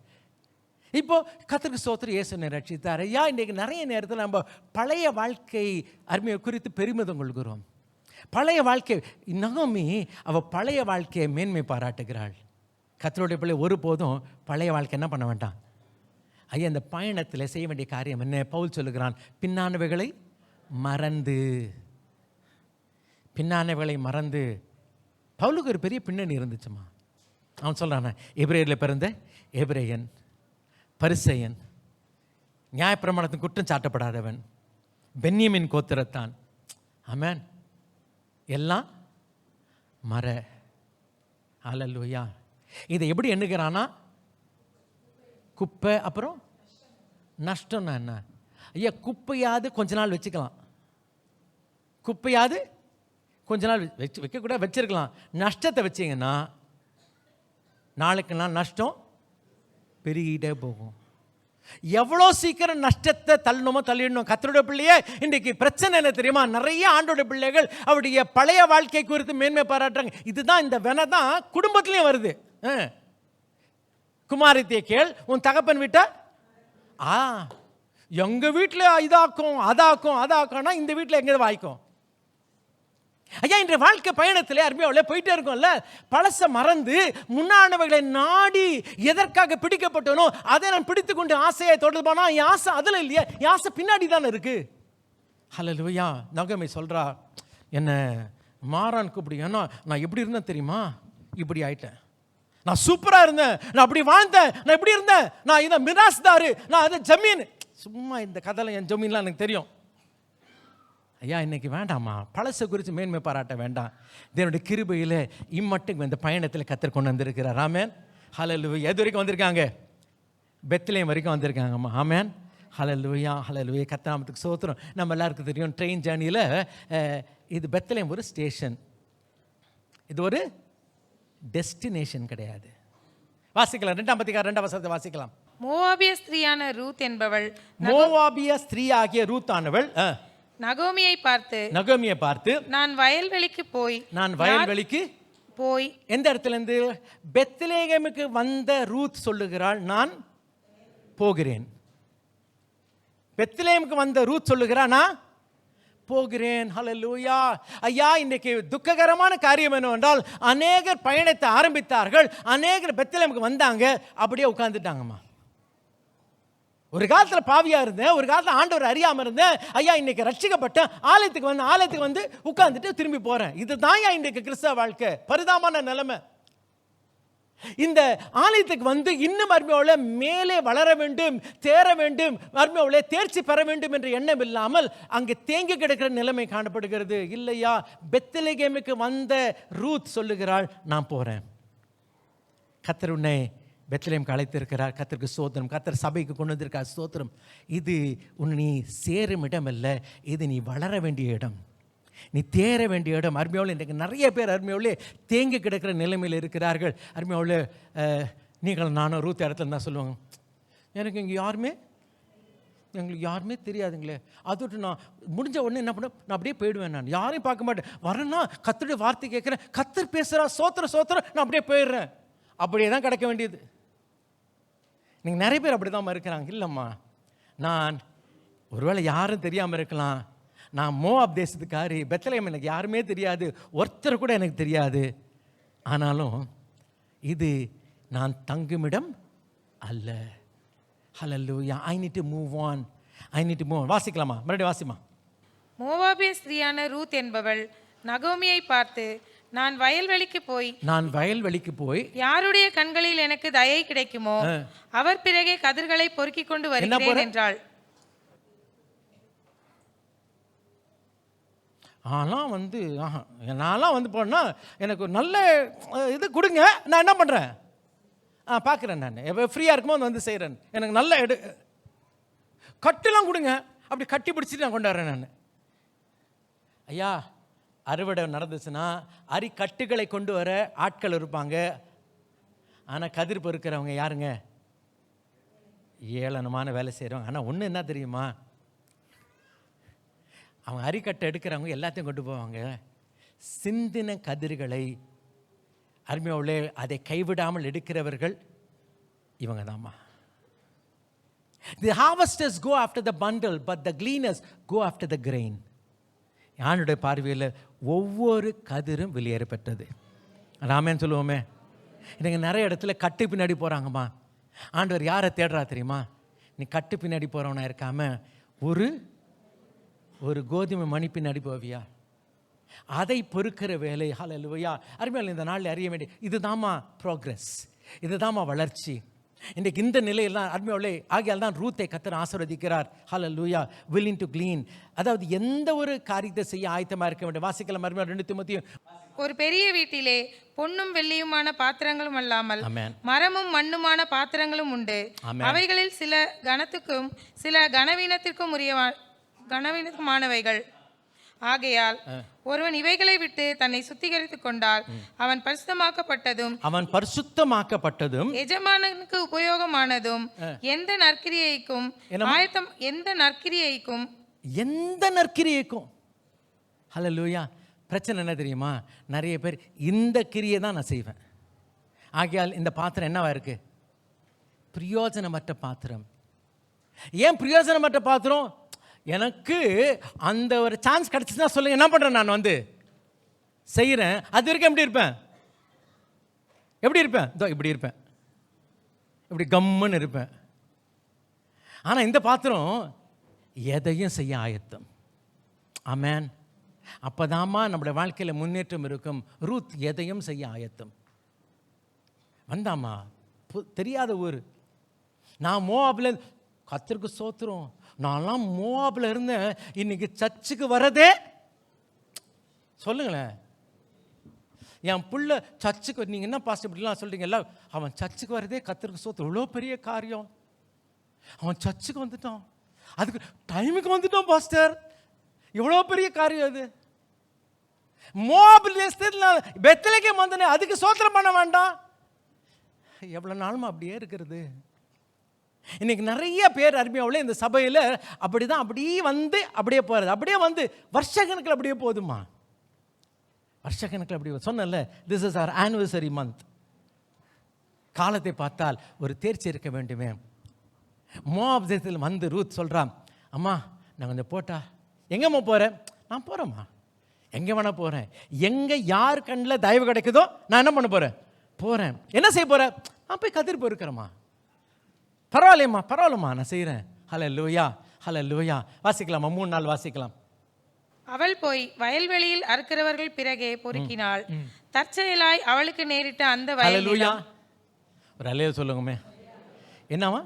இப்போ கர்த்தருக்கு ஸ்தோத்திரம், இயேசு ரட்சித்தார். ஐயா, இன்றைக்கு நிறைய நேரத்தில் நம்ம பழைய வாழ்க்கை அருமையை குறித்து பெருமிதம் கொள்கிறோம். பழைய வாழ்க்கை, நகோமி அவள் பழைய வாழ்க்கையை மேன்மை பாராட்டுகிறாள். கர்த்தருடைய பிள்ளை ஒருபோதும் பழைய வாழ்க்கை என்ன பண்ண வேண்டாம். ஐயா, இந்த பயணத்தில் செய்ய வேண்டிய காரியம் என்ன? பவுல் சொல்லுகிறான், பின்னானவைகளை மறந்து பவுலுக்கு ஒரு பெரிய பின்னணி இருந்துச்சுமா. அவன் சொல்கிறான், எபிரேயரில் பிறந்த எபிரேயன், பரிசேயன், நியாயப்பிரமாணத்தின் குற்றம் சாட்டப்படாதவன், பென்யமின் கோத்திரத்தான். ஆமென். எல்லாம் மர. அல்லேலூயா. இதை எப்படி எண்ணுகிறானா? குப்பை அப்புறம் நஷ்டம்னா என்ன? ஐயா, குப்பையாவது கொஞ்ச நாள் வச்சுக்கலாம், குப்பையாவது கொஞ்ச நாள் வைக்கக்கூட வச்சிருக்கலாம். நஷ்டத்தை வச்சிங்கன்னா நாளுக்கு நாள் நஷ்டம் பெருகிட்டே போகும். எவ்வளோ சீக்கிரம் நஷ்டத்தை தள்ளணுமோ தள்ளிடணும். கர்த்தருடைய பிள்ளையே, இன்றைக்கு பிரச்சனை என்ன தெரியுமா? நிறைய ஆண்டோட பிள்ளைகள் அவருடைய பழைய வாழ்க்கை குறித்து மேன்மை பாராட்டுறாங்க. இதுதான், இந்த வெனை தான் குடும்பத்திலையும் வருது. குமாரத்தியை கேள், உன் தகப்பன் வீட்டை எங்க வீட்டில் இதாக்கும் அதாக்கும் அதாக்கும்னா இந்த வீட்டில் எங்கே வாய்க்கும்? ஐயா, இன்றைய வாழ்க்கை பயணத்தில் அருமையாவில் போயிட்டே இருக்கும்ல. பழச மறந்து முன்னானவைகளை நாடி எதற்காக பிடிக்கப்பட்டனோ அதை நான் பிடித்து கொண்டு ஆசையை தொடர்ந்து போனா என் ஆசை அதில் இல்லையா, என் ஆசை பின்னாடி தானே இருக்கு. ஹல்லேலூயா. நகமை சொல்றா, என்ன மாறான் கூப்பிடு. ஏன்னா நான் எப்படி இருந்தேன் தெரியுமா? இப்படி ஆயிட்டேன். நான் சூப்பராக இருந்தேன், நான் அப்படி வாழ்ந்தேன், நான் இப்படி இருந்தேன், நான் இதை மிராஸ்தாரு, நான் அதை ஜமீன். சும்மா இந்த கதையில் என் ஜமீன்லாம் எனக்கு தெரியும். ஐயா, இன்னைக்கு வேண்டாமா பழசை குறித்து மேன்மை பாராட்ட வேண்டாம். தேவனுடைய கிருபையில் இம்மட்டுக்கு இந்த பயணத்தில் கர்த்தர் கொண்டு வந்திருக்கிறார். ஆமென். ஹல்லேலூயா. எது வரைக்கும் வந்திருக்காங்க? பெத்லகேம் வரைக்கும் வந்திருக்காங்கம்மா. ஆமென். ஹல்லேலூயா. ஹல்லேலூயா. கர்த்தர் நாமத்துக்கு ஸ்தோத்திரம். நம்ம எல்லாருக்கும் தெரியும், ட்ரெயின் ஜேர்னியில் இது பெத்லகேம் ஒரு ஸ்டேஷன், இது ஒரு டெஸ்டினேஷன் கிடையாது. வாசிக்கலாம், 2ஆம் அதிகாரம் 2ஆம் வசனத்தை வாசிக்கலாம். மோவாபிய ஸ்திரீயான ரூத் என்பவள், மோவாபிய ஸ்திரீ ஆகிய ரூத் ஆனவள் நகோமியை பார்த்து, நான் வயல்வெளிக்கு போய் எந்த இடத்துல இருந்து? பெத்லகேமுக்கு வந்த ரூத் சொல்லுகிறாள், நான் போகிறேன். பெத்லகேமுக்கு வந்த ரூத் சொல்லுகிறாள், நான் போகிறேன். ஹல்லேலூயா. ஐயா, இன்னைக்கு துக்ககரமான காரியம் என்னவென்றால், அநேகர் பயணத்தை ஆரம்பித்தார்கள், அநேகர் பெத்லகேமுக்கு வந்தாங்க, அப்படியே உட்கார்ந்துட்டாங்கம்மா. ஒரு காலத்தில் பாவியா இருந்தேன், ஒரு காலத்தில் ஆண்டவர் அறியாம இருந்தேன். ஐயா, இன்னைக்கு ரட்சிக்கப்பட்டேன், ஆலயத்துக்கு வந்து உட்கார்ந்துட்டு திரும்பி போறேன். இதுதான் இன்றைக்கு கிறிஸ்தவ வாழ்க்கை. பரிதாபமான நிலைமை. இந்த ஆலயத்துக்கு வந்து இன்னும் அருமையோட மேலே வளர வேண்டும், தேர வேண்டும், அருமையோட தேர்ச்சி பெற வேண்டும் என்ற எண்ணம் இல்லாமல் அங்கே தேங்கி கிடக்கிற நிலைமை காணப்படுகிறது. இல்லையா, பெத்லகேமுக்கு வந்த ரூத் சொல்லுகிறாள், நான் போறேன். கர்த்தர் உன்னை பெத்லகேமுக்கு அழைத்திருக்கிறார். கர்த்தருக்கு ஸ்தோத்திரம். கர்த்தர் சபைக்கு கொண்டு வந்திருக்கார். ஸ்தோத்திரம். இது உன்னை நீ சேரும் இடம் அல்ல, இது நீ வளர வேண்டிய இடம், நீ தேர வேண்டிய இடம். அருமையோடு இன்றைக்கு நிறைய பேர் அருமையோடு தேங்கி கிடக்கிற நிலைமையில் இருக்கிறார்கள். அருமையோடு நீங்கள் நானும் ரூத் இடத்துல தான் சொல்லுவாங்க, எனக்கு இங்கே எங்களுக்கு யாருமே தெரியாதுங்களே. அதோட்டு நான் முடிஞ்ச உடனே என்ன பண்ண, நான் அப்படியே போயிடுவேன். நான் யாரையும் பார்க்க மாட்டேன். வரேன்னா கர்த்தருடைய வார்த்தை கேட்குறேன், கர்த்தர் பேசுகிறா, சோத்திரம், நான் அப்படியே போயிடுறேன். அப்படியே தான் கிடக்க வேண்டியது. நீங்கள் நிறைய பேர் அப்படி தான் இருக்கிறாங்க. இல்லைம்மா, நான் ஒருவேளை யாரும் தெரியாமல் இருக்கலாம், நான் மோவாப் தேசத்துக்காரி, பெத்லகேம் எனக்கு யாருமே தெரியாது, ஒருத்தர் கூட எனக்கு தெரியாது. ஆனாலும் இது நான் தங்குமிடம் அல்ல. ஹல்லேலூயா. I need to move on. வாசிக்கலாமா? மறுபடியும் வாசிமா. மோவாபிய ஸ்திரீயான ரூத் என்பவள் நகோமியை பார்த்து, நான் வயல்வெளிக்கு போய் யாருடைய கண்களில் எனக்கு தயை கிடைக்குமோ அவர் பிறகே கதிர்களை பொறுக்கிக் கொண்டு வருகிறேன் என்றாள். நான்லாம் வந்து போனால் எனக்கு ஒரு நல்ல இது கொடுங்க, நான் என்ன பண்ணுறேன், பார்க்குறேன், நான் எப்போ ஃப்ரீயாக இருக்கும்போது வந்து செய்கிறேன், எனக்கு நல்ல கட்டுலாம் கொடுங்க, அப்படி கட்டி பிடிச்சிட்டு நான் கொண்டாடுறேன். நான் ஐயா, அறுவடை நடந்துச்சுன்னா கட்டுகளை கொண்டு வர ஆட்கள் இருப்பாங்க. ஆனால் கதிர் பொறுக்கிறவங்க யாருங்க? ஏளனமான வேலை செய்கிறவங்க. ஆனால் ஒன்று என்ன தெரியுமா, அவங்க அரிக்கட்டை எடுக்கிறவங்க எல்லாத்தையும் கொண்டு போவாங்க. சிந்தின கதிர்களை அருமையோடு அதை கைவிடாமல் எடுக்கிறவர்கள் இவங்க தாம்மா. The harvesters go after the bundle, but the gleaners go after the grain. யானுடைய பார்வையில் ஒவ்வொரு கதிரும் வெளியேறப்பட்டது. ராமேன்னு சொல்லுவோமே. எனக்கு நிறைய இடத்துல கட்டு பின்னாடி போகிறாங்கம்மா. ஆண்டவர் யாரை தேடுறா தெரியுமா? நீ கட்டு பின்னாடி போகிறவனா இருக்காம ஒரு கோதுமை மணி பின்னாடி போவியா? அதை பொறுக்கிற வேலை. ஹல்லேலூயா. அருமையால் இந்த நாளில் அறிய வேண்டிய இதுதாம்மா ப்ரோக்ரஸ், இதுதாம்மா வளர்ச்சி. இன்றைக்கு இந்த நிலையெல்லாம் அருமையாளே ஆகியால் தான் ரூத்தை கர்த்தர் ஆசீர்வதிக்கிறார். ஹல்லேலூயா. willing to glean, அதாவது எந்த ஒரு காரியத்தை செய்ய ஆயத்தமாக இருக்க வேண்டும். வாசிக்கலாம் அருமையால் 2 தீமோத்தேயு. ஒரு பெரிய வீட்டிலே பொன்னும் வெள்ளியுமான பாத்திரங்களும் அல்லாமல் ஆமென். மரமும் மண்ணுமான பாத்திரங்களும் உண்டு. ஆமென். அவைகளில் சில கனத்துக்கும் சில கனவீனத்துக்குமானவைகள். ஆகையால் ஒருவன் இவைகளை விட்டு தன்னை சுத்திகரித்துக் கொண்டால் அவன் பரிசுத்தமாக்கப்பட்டதும் எஜமானனுக்கு உபயோகமானதும் எந்த நற்கிரியைக்கும். ஹல்லேலூயா. பிரச்சனை என்ன தெரியுமா? நிறைய பேர் இந்த கிரியை தான் நான் செய்வேன். ஆகையால் இந்த பாத்திரம் என்னவா இருக்கு? பிரயோஜனமற்ற பாத்திரம். ஏன் பிரயோஜனமற்ற பாத்திரம்? எனக்கு அந்த ஒரு சான்ஸ் கிடச்சுன்னா சொல்லுங்க, என்ன பண்ணுறேன் நான் வந்து செய்கிறேன். அது வரைக்கும் எப்படி இருப்பேன்? இதோ இப்படி இருப்பேன், இப்படி கம்முன்னு இருப்பேன். ஆனால் இந்த பாத்திரம் எதையும் செய்ய ஆயத்தம். ஆமென். அப்போதாம்மா நம்முடைய வாழ்க்கையில் முன்னேற்றம் இருக்கும். ரூத் எதையும் செய்ய ஆயத்தம். வந்தாம்மா, தெரியாத ஊர். நான் மோவாபில் கர்த்தருக்கு ஸ்தோத்திரம், நான்லாம் மோவாபில் இருந்தேன், இன்னைக்கு சர்ச்சுக்கு வரதே சொல்லுங்களேன். என் புள்ள சர்ச்சுக்கு, நீங்கள் என்ன பாஸ்டர் இப்படிலாம் சொல்கிறீங்கல்ல, அவன் சர்ச்சுக்கு வரதே கர்த்தருக்கு ஸ்தோத்திரம், இவ்வளோ பெரிய காரியம். அவன் சர்ச்சுக்கு வந்துட்டான், அதுக்கு டைமுக்கு வந்துட்டான் பாஸ்டர், எவ்வளோ பெரிய காரியம் அது. மோவாபில் பெத்லகேம் வந்தனே, அதுக்கு ஸ்தோத்திரம் பண்ண வேண்டாம்? எவ்வளோ நாளுமா அப்படியே இருக்கிறது. இன்னைக்கு நிறைய பேர் அருமையாவில் இந்த சபையில் அப்படிதான், அப்படியே வந்து அப்படியே போகிறது, அப்படியே வந்து வருஷக்கணக்கில் அப்படியே போதுமா, வருஷக்கணக்கில் அப்படியே. சொன்னல, this is our anniversary month. காலத்தை பார்த்தால் ஒரு தேர்ச்சி இருக்க வேண்டுமே. மோவாப் தேசத்தில் வந்து ரூத் சொல்கிறான், அம்மா நான் கொஞ்சம் போட்டா. எங்கம்மா போகிறேன்? நான் போகிறேம்மா, எங்கே வேணா போகிறேன். எங்கே யார் கண்ணில் தயவு கிடைக்குதோ நான் என்ன பண்ண போகிறேன்? போகிறேன். என்ன செய்ய போகிறேன்? நான் போய் கதிர் பொறுக்கிறேம்மா. பரவாயில்லம்மா நான் செய்கிறேன். ஹல்லேலூயா, ஹல்லேலூயா. வாசிக்கலாமா? 3 நாள் வாசிக்கலாம். அவள் போய் வயல்வெளியில் அறுக்கிறவர்கள் பிறகே பொறுக்கினாள். தற்செயலாய் அவளுக்கு நேரிட்ட அந்த வயல்வெளி. ஒரு அல்லையா சொல்லுங்கமே. என்னவா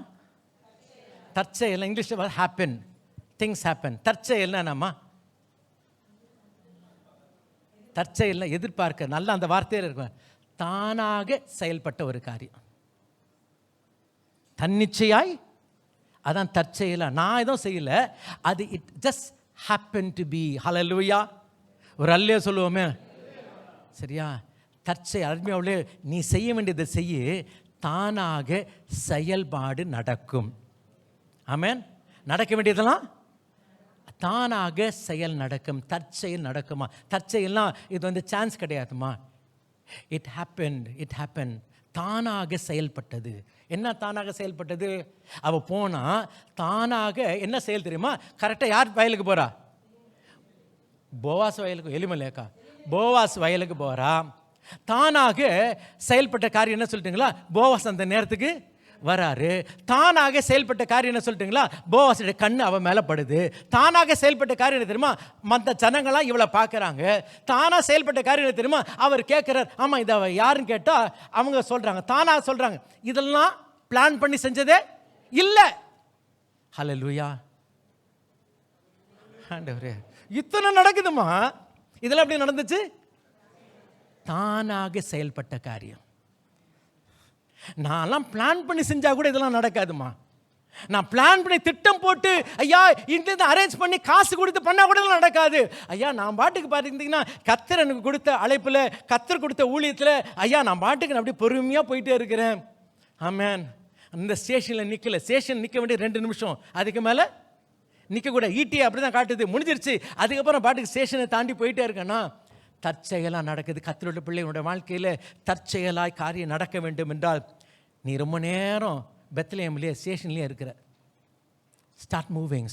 தற்செயல்? இங்கிலீஷில் ஹேப்பன், திங்ஸ் ஹேப்பன். தற்செயல்னா என்னம்மா? தற்செயல்னா எதிர்பார்க்க, நல்லா அந்த வார்த்தையில் இருக்கும், தானாக செயல்பட்ட ஒரு காரியம். தன்னிச்சையாய், அதான் தற்செயலா. நான் எதுவும் செய்யல, அது it just happen to be. ஹல்லேலூயா. ஒரு அல்லையா சொல்லுவோமே. சரியா? தற்செயல். அருமையாவே நீ செய்ய வேண்டியதை செய்ய, தானாக செயல்பாடு நடக்கும். ஆமென். நடக்க வேண்டியதெல்லாம் தானாக செயல் நடக்கும். தற்செயல் நடக்குமா? தற்செயல்னா இது வந்து சான்ஸ் கிடையாதுமா. It happen. தானாக செயல்பட்டது. என்ன தானாக செயல்பட்டது? அவள் போனால் தானாக என்ன செயல் தெரியுமா? கரெக்டாக யார் வயலுக்கு போகிறா? போவாஸ் வயலுக்கு. எலிமலேக்கா போவாஸ் வயலுக்கு போகிறா. தானாக செயல்பட்ட காரியம் என்ன சொல்லிட்டுங்களா? போவாஸ் அந்த நேரத்துக்கு வராரு. தானாக செயல்பட்ட காரியம் என்ன சொல்லிட்டுங்களா? போவாஸுடைய கண்ணு அவன் மேலே படுது. தானாக செயல்பட்ட காரியம் என்ன தெரியுமா? மற்ற ஜனங்களாம் இவளை பார்க்குறாங்க. தானாக செயல்பட்ட காரியம் என்ன தெரியுமா? அவர் கேட்குறார், ஆமாம் இதை யாருன்னு கேட்டால் அவங்க சொல்கிறாங்க, தானாக சொல்கிறாங்க, இதெல்லாம் பிளான் பண்ணி செஞ்சதே இல்லை. ஹல்லேலூயா. ஆண்டவரே, இத்தனை நடக்குதுமா, இதெல்லாம் எப்படி நடந்துச்சு? தானாக செயல்பட்ட காரியம். நான்லாம் பிளான் பண்ணி செஞ்சா கூட இதெல்லாம் நடக்காதுமா. நான் பிளான் பண்ணி திட்டம் போட்டு ஐயா இங்கிருந்து அரேஞ்ச் பண்ணி காசு கொடுத்து பண்ணா கூட இதெல்லாம் நடக்காது. ஐயா நான் பாட்டுக்கு பார்த்தீங்கன்னா கர்த்தர் எனக்கு கொடுத்த அழைப்பில், கர்த்தர் கொடுத்த ஊழியத்தில் ஐயா நான் பாட்டுக்கு நான் அப்படியே பொறுமையாக போயிட்டே இருக்கிறேன். ஆமென். அந்த ஸ்டேஷனில் நிற்கல. ஸ்டேஷன் நிற்க வேண்டிய 2 நிமிஷம், அதுக்கு மேலே நிற்கக்கூட. ஈட்டி அப்படி தான் காட்டுது, முடிஞ்சிருச்சு. அதுக்கப்புறம் பாட்டுக்கு ஸ்டேஷனை தாண்டி போயிட்டே இருக்கேன்னா தற்செயலாக நடக்குது. கர்த்தருடைய பிள்ளைகளுடைய வாழ்க்கையில் தற்செயலாய் காரியம் நடக்க வேண்டும் என்றால் நீ ரொம்ப நேரம் பெத்லகேம்லேயே ஸ்டேஷன்லேயே இருக்கிற. Start moving.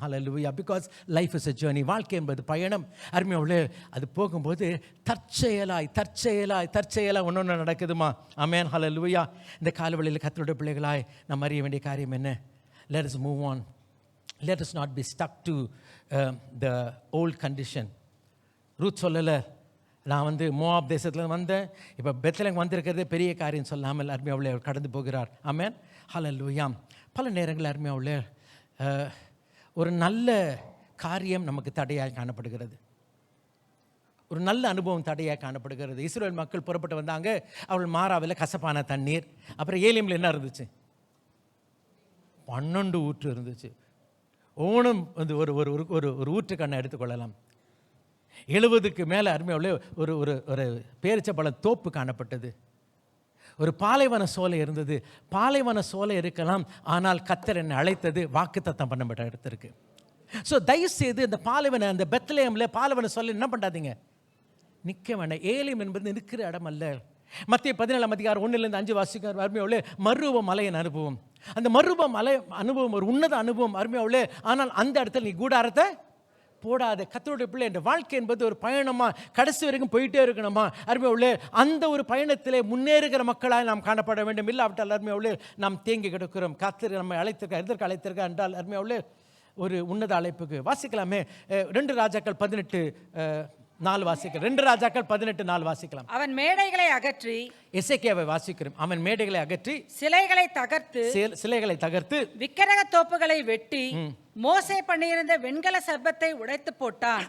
Hallelujah. Because life is a journey. வாழ்க்கை என்பது பயணம். அருமையாவே அது போகும்போது தற்செயலாய் ஒன்று நடக்குதுமா. ஆமென். ஹல்லேலூயா. இந்த காலவெளியில் கர்த்தருடைய பிள்ளைகளாய் நம்ம அறிய வேண்டிய காரியம் என்ன? Let us move on. Let us not be stuck to the old condition. Ruth சொல்லலை, நான் வந்து மோவாப் தேசத்தில் வந்தேன், இப்போ பெத்லகேம் வந்திருக்கிறதே பெரிய காரியம் சொல்லாமல் அருமையாவுள்ளே கடந்து போகிறார். ஆமென், ஹல்லேலூயா. பல நேரங்கள் அருமையாவுள்ளே ஒரு நல்ல காரியம் நமக்கு தடையாக காணப்படுகிறது, ஒரு நல்ல அனுபவம் தடையாக காணப்படுகிறது. இஸ்ரவேல் மக்கள் புறப்பட்டு வந்தாங்க. அவள் மாறாவில் கசப்பான தண்ணீர், அப்புறம் ஏலியமில் என்ன இருந்துச்சு? 12 ஊற்று இருந்துச்சு. ஓணும் வந்து ஒரு ஒரு ஒரு ஒரு ஊற்றுக்கண்ணை எடுத்துக்கொள்ளலாம். 70க்கு மேலே அருமையாவுள்ளே ஒரு ஒரு ஒரு பேரிச்சப்பழ தோப்பு காணப்பட்டது. ஒரு பாலைவன சோலை இருந்தது. பாலைவன சோலை இருக்கலாம், ஆனால் கர்த்தர் என்னை அழைத்தது வாக்குத்தத்தம் பண்ணப்பட்ட இடத்திற்கு. ஸோ தயவுசெய்து இந்த பாலைவன, அந்த பெத்லகேமில் பாலைவன சோலை என்ன பண்ணாதீங்க, நிற்க வேண்டாம். ஏலியம் என்பது நிற்கிற இடம் அல்ல. மத்திய 17:1-5 வாசிக்கிற அருமையாவுள்ளே மறுரூப மலையின் அனுபவம். அந்த மறுரூப மலை அனுபவம் ஒரு உன்னத அனுபவம் அருமையாவுள்ளே. ஆனால் அந்த இடத்துல நீ கூடாரத்தை போடாத. கர்த்தருடைய பிள்ளை, என்ற வாழ்க்கை என்பது ஒரு பயணமா, கடைசி வரைக்கும் போயிட்டே இருக்கணுமா அருமையாவுள்ளே. அந்த ஒரு பயணத்திலே முன்னேறுகிற மக்களாக நாம் காணப்பட வேண்டும். இல்லாவிட்டால் அருமையாவுள்ளே நாம் தேங்கி கிடக்கிறோம். கர்த்தர் நம்மை அழைத்திருக்க, எதற்கு அழைத்திருக்க என்றால் அருமையாவுள்ளே ஒரு உன்னத அழைப்புக்கு. வாசிக்கலாமே 2 ராஜாக்கள் 18:4 வாசிக்கலாம். 2 ராஜாக்கள் 18:4 வாசிக்கலாம். அவன் மேடைகளை அகற்றி, எசேக்கியாவை வாசிக்கிறோம். அவன் மேடைகளை அகற்றி, சிலைகளை தகர்த்து, விக்கிரக தோப்புகளை வெட்டி, மோசே பண்ணியிருந்த வெண்கல சர்பத்தை உடைத்து போட்டான்.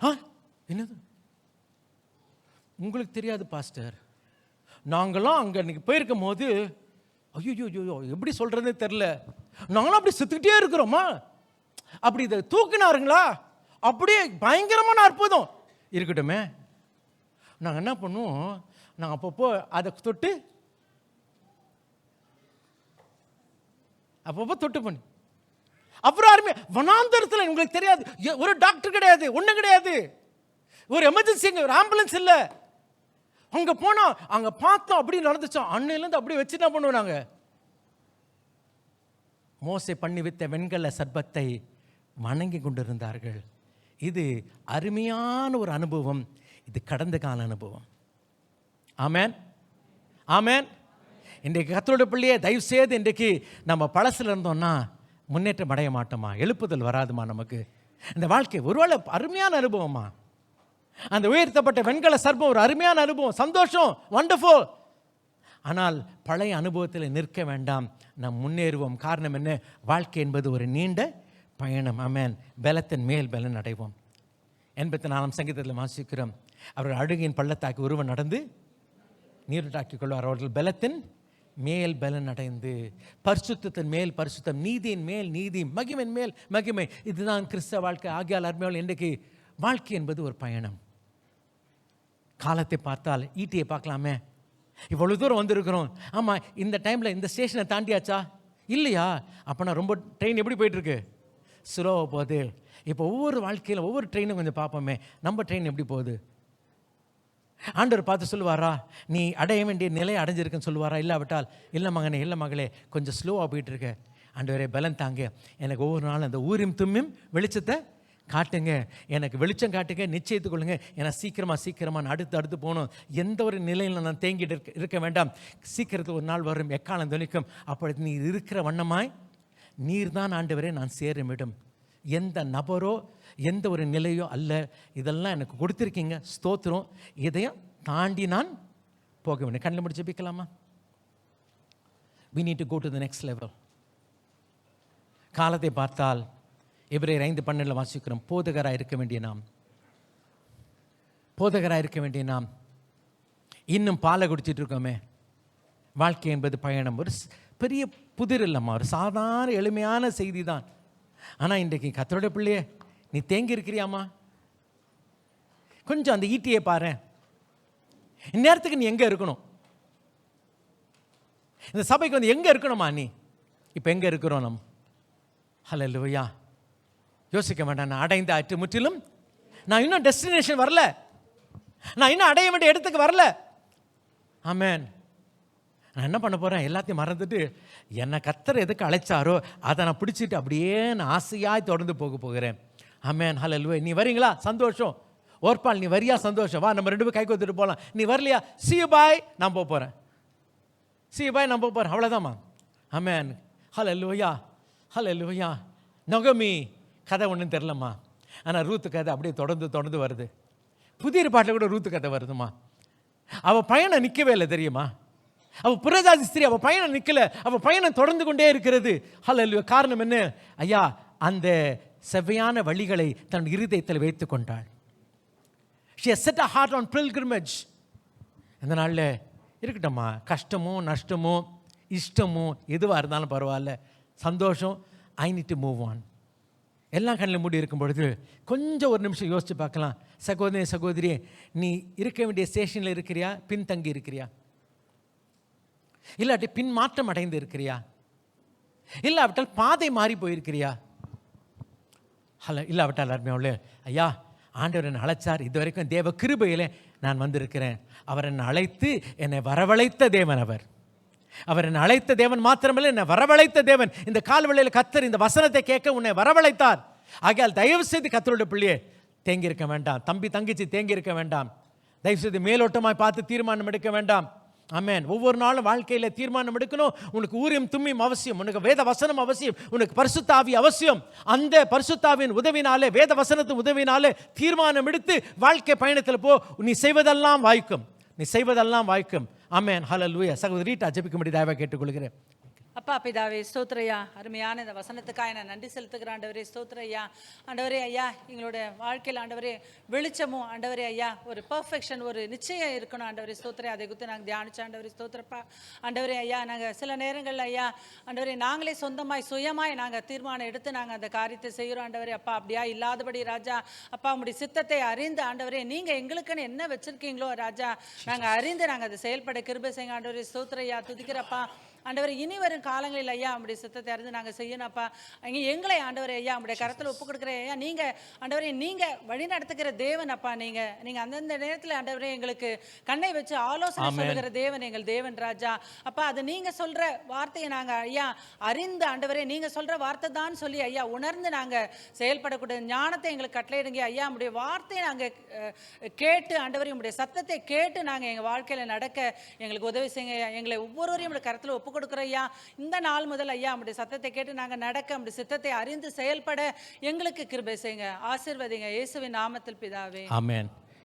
என்னது உங்களுக்கு தெரியாது பாஸ்டர்? நாங்களாம் அங்கே இன்னைக்கு போயிருக்கும் போது ஐயோ எப்படி சொல்றதுன்னு தெரியல, நாங்களும் அப்படி சுத்திக்கிட்டே இருக்கிறோமா, அப்படி இதை தூக்கினாருங்களா, அப்படியே பயங்கரமான அற்புதம் இருக்கட்டுமே. நாங்கள் என்ன பண்ணுவோம், நாங்கள் அப்பப்போ அதை தொட்டு பண்ணி அப்புறம் யாருமே வனாந்தரத்தில் உங்களுக்கு தெரியாது, ஒரு டாக்டர் கிடையாது, ஒன்றும் கிடையாது, ஒரு எமர்ஜென்சி, ஒரு ஆம்புலன்ஸ் இல்லை. அங்கே போனால் அங்கே பார்த்தோம், அப்படி நடந்துச்சோம். அன்னையிலேருந்து அப்படியே வச்சு என்ன பண்ணுவோம், நாங்கள் மோசே பண்ணி வைத்த வெண்கல சர்பத்தை வணங்கி கொண்டிருந்தார்கள். இது அருமையான ஒரு அனுபவம். இது கடந்த கால அனுபவம். ஆமென், ஆமென். இன்றைக்கு கர்த்தருடைய பிள்ளையே, தயவு செய்து இன்றைக்கு நம்ம பழசில் இருந்தோம்னா முன்னேற்றம் அடைய மாட்டோமா, எழுப்புதல் வராதுமா நமக்கு. இந்த வாழ்க்கை ஒருவேளை அருமையான அனுபவமா, அந்த உயர்த்தப்பட்ட வெண்கல சர்பம் ஒரு அருமையான அனுபவம், சந்தோஷம், வண்டர்ஃபுல். ஆனால் பழைய அனுபவத்தில் நிற்க வேண்டாம், நாம் முன்னேறுவோம். காரணம் என்ன? வாழ்க்கை என்பது ஒரு நீண்ட பயணம். ஆமென். பலத்தின் மேல் பலன் அடைவோம். 84 சங்கீதத்தில் வாசிக்கிறோம், அவர்கள் அழுகையின் பள்ளத்தாக்கி ஒருவன் நடந்து நீருட்டாக்கிக் கொள்வார். அவர்கள் பலத்தின் மேல் பலன் அடைந்து, பரிசுத்தத்தின் மேல் பரிசுத்தம், நீதியின் மேல் நீதி, மகிமையின் மேல் மகிமை. இதுதான் கிறிஸ்தவ வாழ்க்கை. ஆகியால் அருமையால் இன்றைக்கு வாழ்க்கை என்பது ஒரு பயணம். காலத்தை பார்த்தால் ஈட்டியை பார்க்கலாமே, இவ்வளவு தூரம் வந்திருக்கிறோம். ஆமாம், இந்த டைமில் இந்த ஸ்டேஷனை தாண்டியாச்சா? இல்லையா? அப்போனா ரொம்ப ட்ரெயின் எப்படி போயிட்டுருக்கு? ஸ்லோவாக போகுது. இப்போ ஒவ்வொரு வாழ்க்கையில் ஒவ்வொரு ட்ரெயினும் கொஞ்சம் பார்ப்போமே, நம்ம ட்ரெயின் எப்படி போகுது? ஆண்டவர் பார்த்து சொல்லுவாரா, நீ அடைய வேண்டிய நிலையை அடைஞ்சிருக்குன்னு சொல்லுவாரா? இல்லாவிட்டால் இல்லை மகனே, இல்லை மகளே, கொஞ்சம் ஸ்லோவாக போயிட்டுருக்க, ஆண்டவரே பலன் தாங்க, எனக்கு ஒவ்வொரு நாளும் அந்த ஊரின் தும்மியும் வெளிச்சத்தை காட்டுங்க, எனக்கு வெளிச்சம் காட்டுங்க, நிச்சயத்து கொள்ளுங்க, ஏன்னா சீக்கிரமாக நான் அடுத்து போகணும். எந்த ஒரு நிலையில் நான் தேங்கிட்டு இருக்க வேண்டாம். சீக்கிரத்தில் ஒரு நாள் வரும், எக்காலம் தொனிக்கும், அப்பொழுது நீர் இருக்கிற வண்ணமாய் நீர் தான் ஆண்டவரே நான் சேரும் இடம். எந்த நபரோ எந்த ஒரு நிலையோ அல்ல, இதெல்லாம் எனக்கு கொடுத்துருக்கீங்க, ஸ்தோத்திரம். இதையும் தாண்டி நான் போக வேண்டும். கண்ணில் முடிச்சு ஜெபிக்கலாமா? we need to go to the next level. காலத்தை பார்த்தால் எபிரேயர் 5:12 வாசிக்கிறோம், போதகராக இருக்க வேண்டிய நாம் இன்னும் பாலை குடிச்சிட்டு இருக்கோமே. வாழ்க்கை என்பது பயணம், ஒரு பெரிய புதிர் இல்லைம்மா, ஒரு சாதாரண எளிமையான செய்தி தான். ஆனால் இன்றைக்கு கர்த்தருடைய பிள்ளையே, நீ தேங்கி இருக்கிறியாம்மா? கொஞ்சம் அந்த ஈட்டியை பாரு. இந்நேரத்துக்கு நீ எங்கே இருக்கணும்? இந்த சபைக்கு வந்து எங்கே இருக்கணுமா? நீ இப்போ எங்கே இருக்கிறோம்? நம்ம ஹல்லேலூயா. யோசிக்க வேண்டாம், நான் அடைந்த ஆற்று முற்றிலும், நான் இன்னும் டெஸ்டினேஷன் வரல, நான் இன்னும் அடைய வேண்டிய இடத்துக்கு வரல. ஆமென். நான் என்ன பண்ண போகிறேன்? எல்லாத்தையும் மறந்துட்டு என்னை கர்த்தர் எதுக்கு அழைச்சாரோ அதை நான் பிடிச்சிட்டு அப்படியே நான் ஆசையாய் தொடர்ந்து போகிறேன். ஆமென், ஹல்லேலூயா. நீ வரீங்களா? சந்தோஷம். ஓர்பால் நீ வரியா? சந்தோஷம். வா, நம்ம 2 பேரும் கை கோத்துட்டு போகலாம். நீ வரலையா? see you bye, நான் போகிறேன். see you bye, நான் போகிறேன். அவ்வளோதாம்மா. ஆமென், ஹல்லேலூயா, ஹல்லேலூயா. நகோமி கதை ஒன்றும் தெரிலம்மா, ஆனால் ரூத்து கதை அப்படியே தொடர்ந்து வருது. புதிய ஏற்பாட்டில் கூட ரூத்து கதை வருதுமா. அவள் பயணம் நிற்கவே இல்லை தெரியுமா? அவள் புறஜாதி ஸ்திரீ, அவள் பயணம் நிற்கல, அவள் பயணம் தொடர்ந்து கொண்டே இருக்கிறது. ஹல்லேலூயா. காரணம் என்ன? ஐயா, அந்த செவ்வையான வழிகளை தன் இருதயத்தில் வைத்து கொண்டாள். She has set her heart on pilgrimage. அந்த நாளில் இருக்கட்டும்மா, கஷ்டமோ நஷ்டமோ இஷ்டமோ எதுவாக இருந்தாலும் பரவாயில்ல, சந்தோஷம், I need to move on. எல்லாம் கண்ணில் மூடி இருக்கும் பொழுது கொஞ்சம் ஒரு நிமிஷம் யோசிச்சு பார்க்கலாம். சகோதரி சகோதரியே, நீ இருக்க வேண்டிய ஸ்டேஷனில் இருக்கிறியா, பின்தங்கி இருக்கிறியா? இல்லாட்டி பின் மாற்றம் அடைந்து இருக்கிறியா? இல்லாவிட்டால் பாதை மாறி போயிருக்கிறியா? இல்லாவிட்டால் அருமையாவுள்ள ஐயா, ஆண்டவர் என்னை அழைச்சார், இது வரைக்கும் தேவ கிருபையிலே நான் வந்திருக்கிறேன். அவர் என்னை அழைத்து என்னை வரவழைத்த தேவன். அவர் என்னை அழைத்த தேவன் மாத்திரமல்ல, என்னை வரவழைத்த தேவன். இந்த கால்வெளியில் கர்த்தர் இந்த வசனத்தை கேட்க உன்னை வரவழைத்தார். ஆகையால் தயவு செய்து கர்த்தருடைய பிள்ளையே தேங்கி இருக்க வேண்டாம். தம்பி தங்கச்சி தேங்கி இருக்க வேண்டாம். தயவு செய்து மேலோட்டமாய் பார்த்து தீர்மானம் எடுக்க வேண்டாம். ஆமென். ஒவ்வொரு நாளும் வாழ்க்கையில் தீர்மானம் எடுக்கணும். உனக்கு ஊரியம் தும்மியும் அவசியம், உனக்கு வேத வசனம் அவசியம், உனக்கு பரிசுத்த ஆவி அவசியம். அந்த பரிசுத்த ஆவியின் உதவினாலே, வேத வசனத்தின் உதவினாலே தீர்மானம் எடுத்து வாழ்க்கை பயணத்தில் போ. நீ செய்வதெல்லாம் வாய்க்கும், நீ செய்வதெல்லாம் வாய்க்கும். ஆமென். ஹல்லேலூயா. சகோதரி ரீட்டா ஜெபிக்கும்படி தயவாக கேட்டுக்கொள்கிறேன். அப்பா பிதாவே ஸ்தோத்திரையா, அருமையான இந்த வசனத்துக்காக நான் நன்றி செலுத்துகிறேன் ஆண்டவரே. ஸ்தோத்திரையா ஆண்டவரே. ஐயா, எங்களோட வாழ்க்கையில் ஆண்டவரே வெளிச்சமும் ஆண்டவரே ஐயா ஒரு பர்ஃபெக்ஷன், ஒரு நிச்சயம் இருக்கணும் ஆண்டவரே. ஸ்தோத்திரே. அதை குறித்து நாங்கள் தியானிச்ச ஆண்டவரே. ஸ்தோத்திரப்பா ஆண்டவரே. ஐயா, நாங்கள் சில நேரங்களில் ஐயா ஆண்டவரே நாங்களே சொந்தமாய் சுயமாய் நாங்கள் தீர்மானம் எடுத்து நாங்கள் அந்த காரியத்தை செய்கிறோம் ஆண்டவரே. அப்பா அப்படியா இல்லாதபடி ராஜா, அப்பா உங்களுடைய சித்தத்தை அறிந்து ஆண்டவரே நீங்கள் எங்களுக்குன்னு என்ன வச்சிருக்கீங்களோ ராஜா, நாங்கள் அறிந்து நாங்கள் அதை செயல்பட கிருபை செய்யுங்க ஆண்டவரே. ஸ்தோத்திரையா. துதிக்கிறப்பா ஆண்டவரே. இனி வரும் காலங்களில் ஐயா நம்முடைய சித்தத்தை அறிந்து நாங்கள் செய்யணும்ப்பா. எங்களை ஆண்டவரே ஐயா நம்முடைய கரத்தில் ஒப்பு கொடுக்குற ஐயா, நீங்கள் ஆண்டவரே நீங்கள் வழி நடத்துகிற தேவன் அப்பா. நீங்கள் அந்தந்த நேரத்தில் ஆண்டவரே எங்களுக்கு கண்ணை வச்சு ஆலோசனை சொல்லுகிற தேவன் எங்கள் தேவன் ராஜா. அப்பா அது நீங்கள் சொல்கிற வார்த்தையை நாங்கள் ஐயா அறிந்து ஆண்டவரே நீங்கள் சொல்கிற வார்த்தை தான் சொல்லி ஐயா உணர்ந்து நாங்கள் செயல்படக்கூடிய ஞானத்தை எங்களுக்கு கட்டளையிடுங்க ஐயா. நம்முடைய வார்த்தையை நாங்கள் கேட்டு ஆண்டவரே உங்களுடைய சத்தத்தை கேட்டு நாங்கள் எங்கள் வாழ்க்கையில் நடக்க எங்களுக்கு உதவி செய்யுங்க. எங்களை ஒவ்வொருவரையும் நம்முடைய கரத்தில் ஒப்பு கொடுக்குற ஐயா. இந்த நாள் முதல் ஐயா நம்முடைய சத்தத்தை கேட்டு நாங்கள் நடக்க, நம்முடைய சித்தத்தை அறிந்து செயல்பட எங்களுக்கு கிருபை செய்யுங்க. ஆசீர்வதிங்க இயேசுவின் நாமத்தில் பிதாவே. ஆமென்.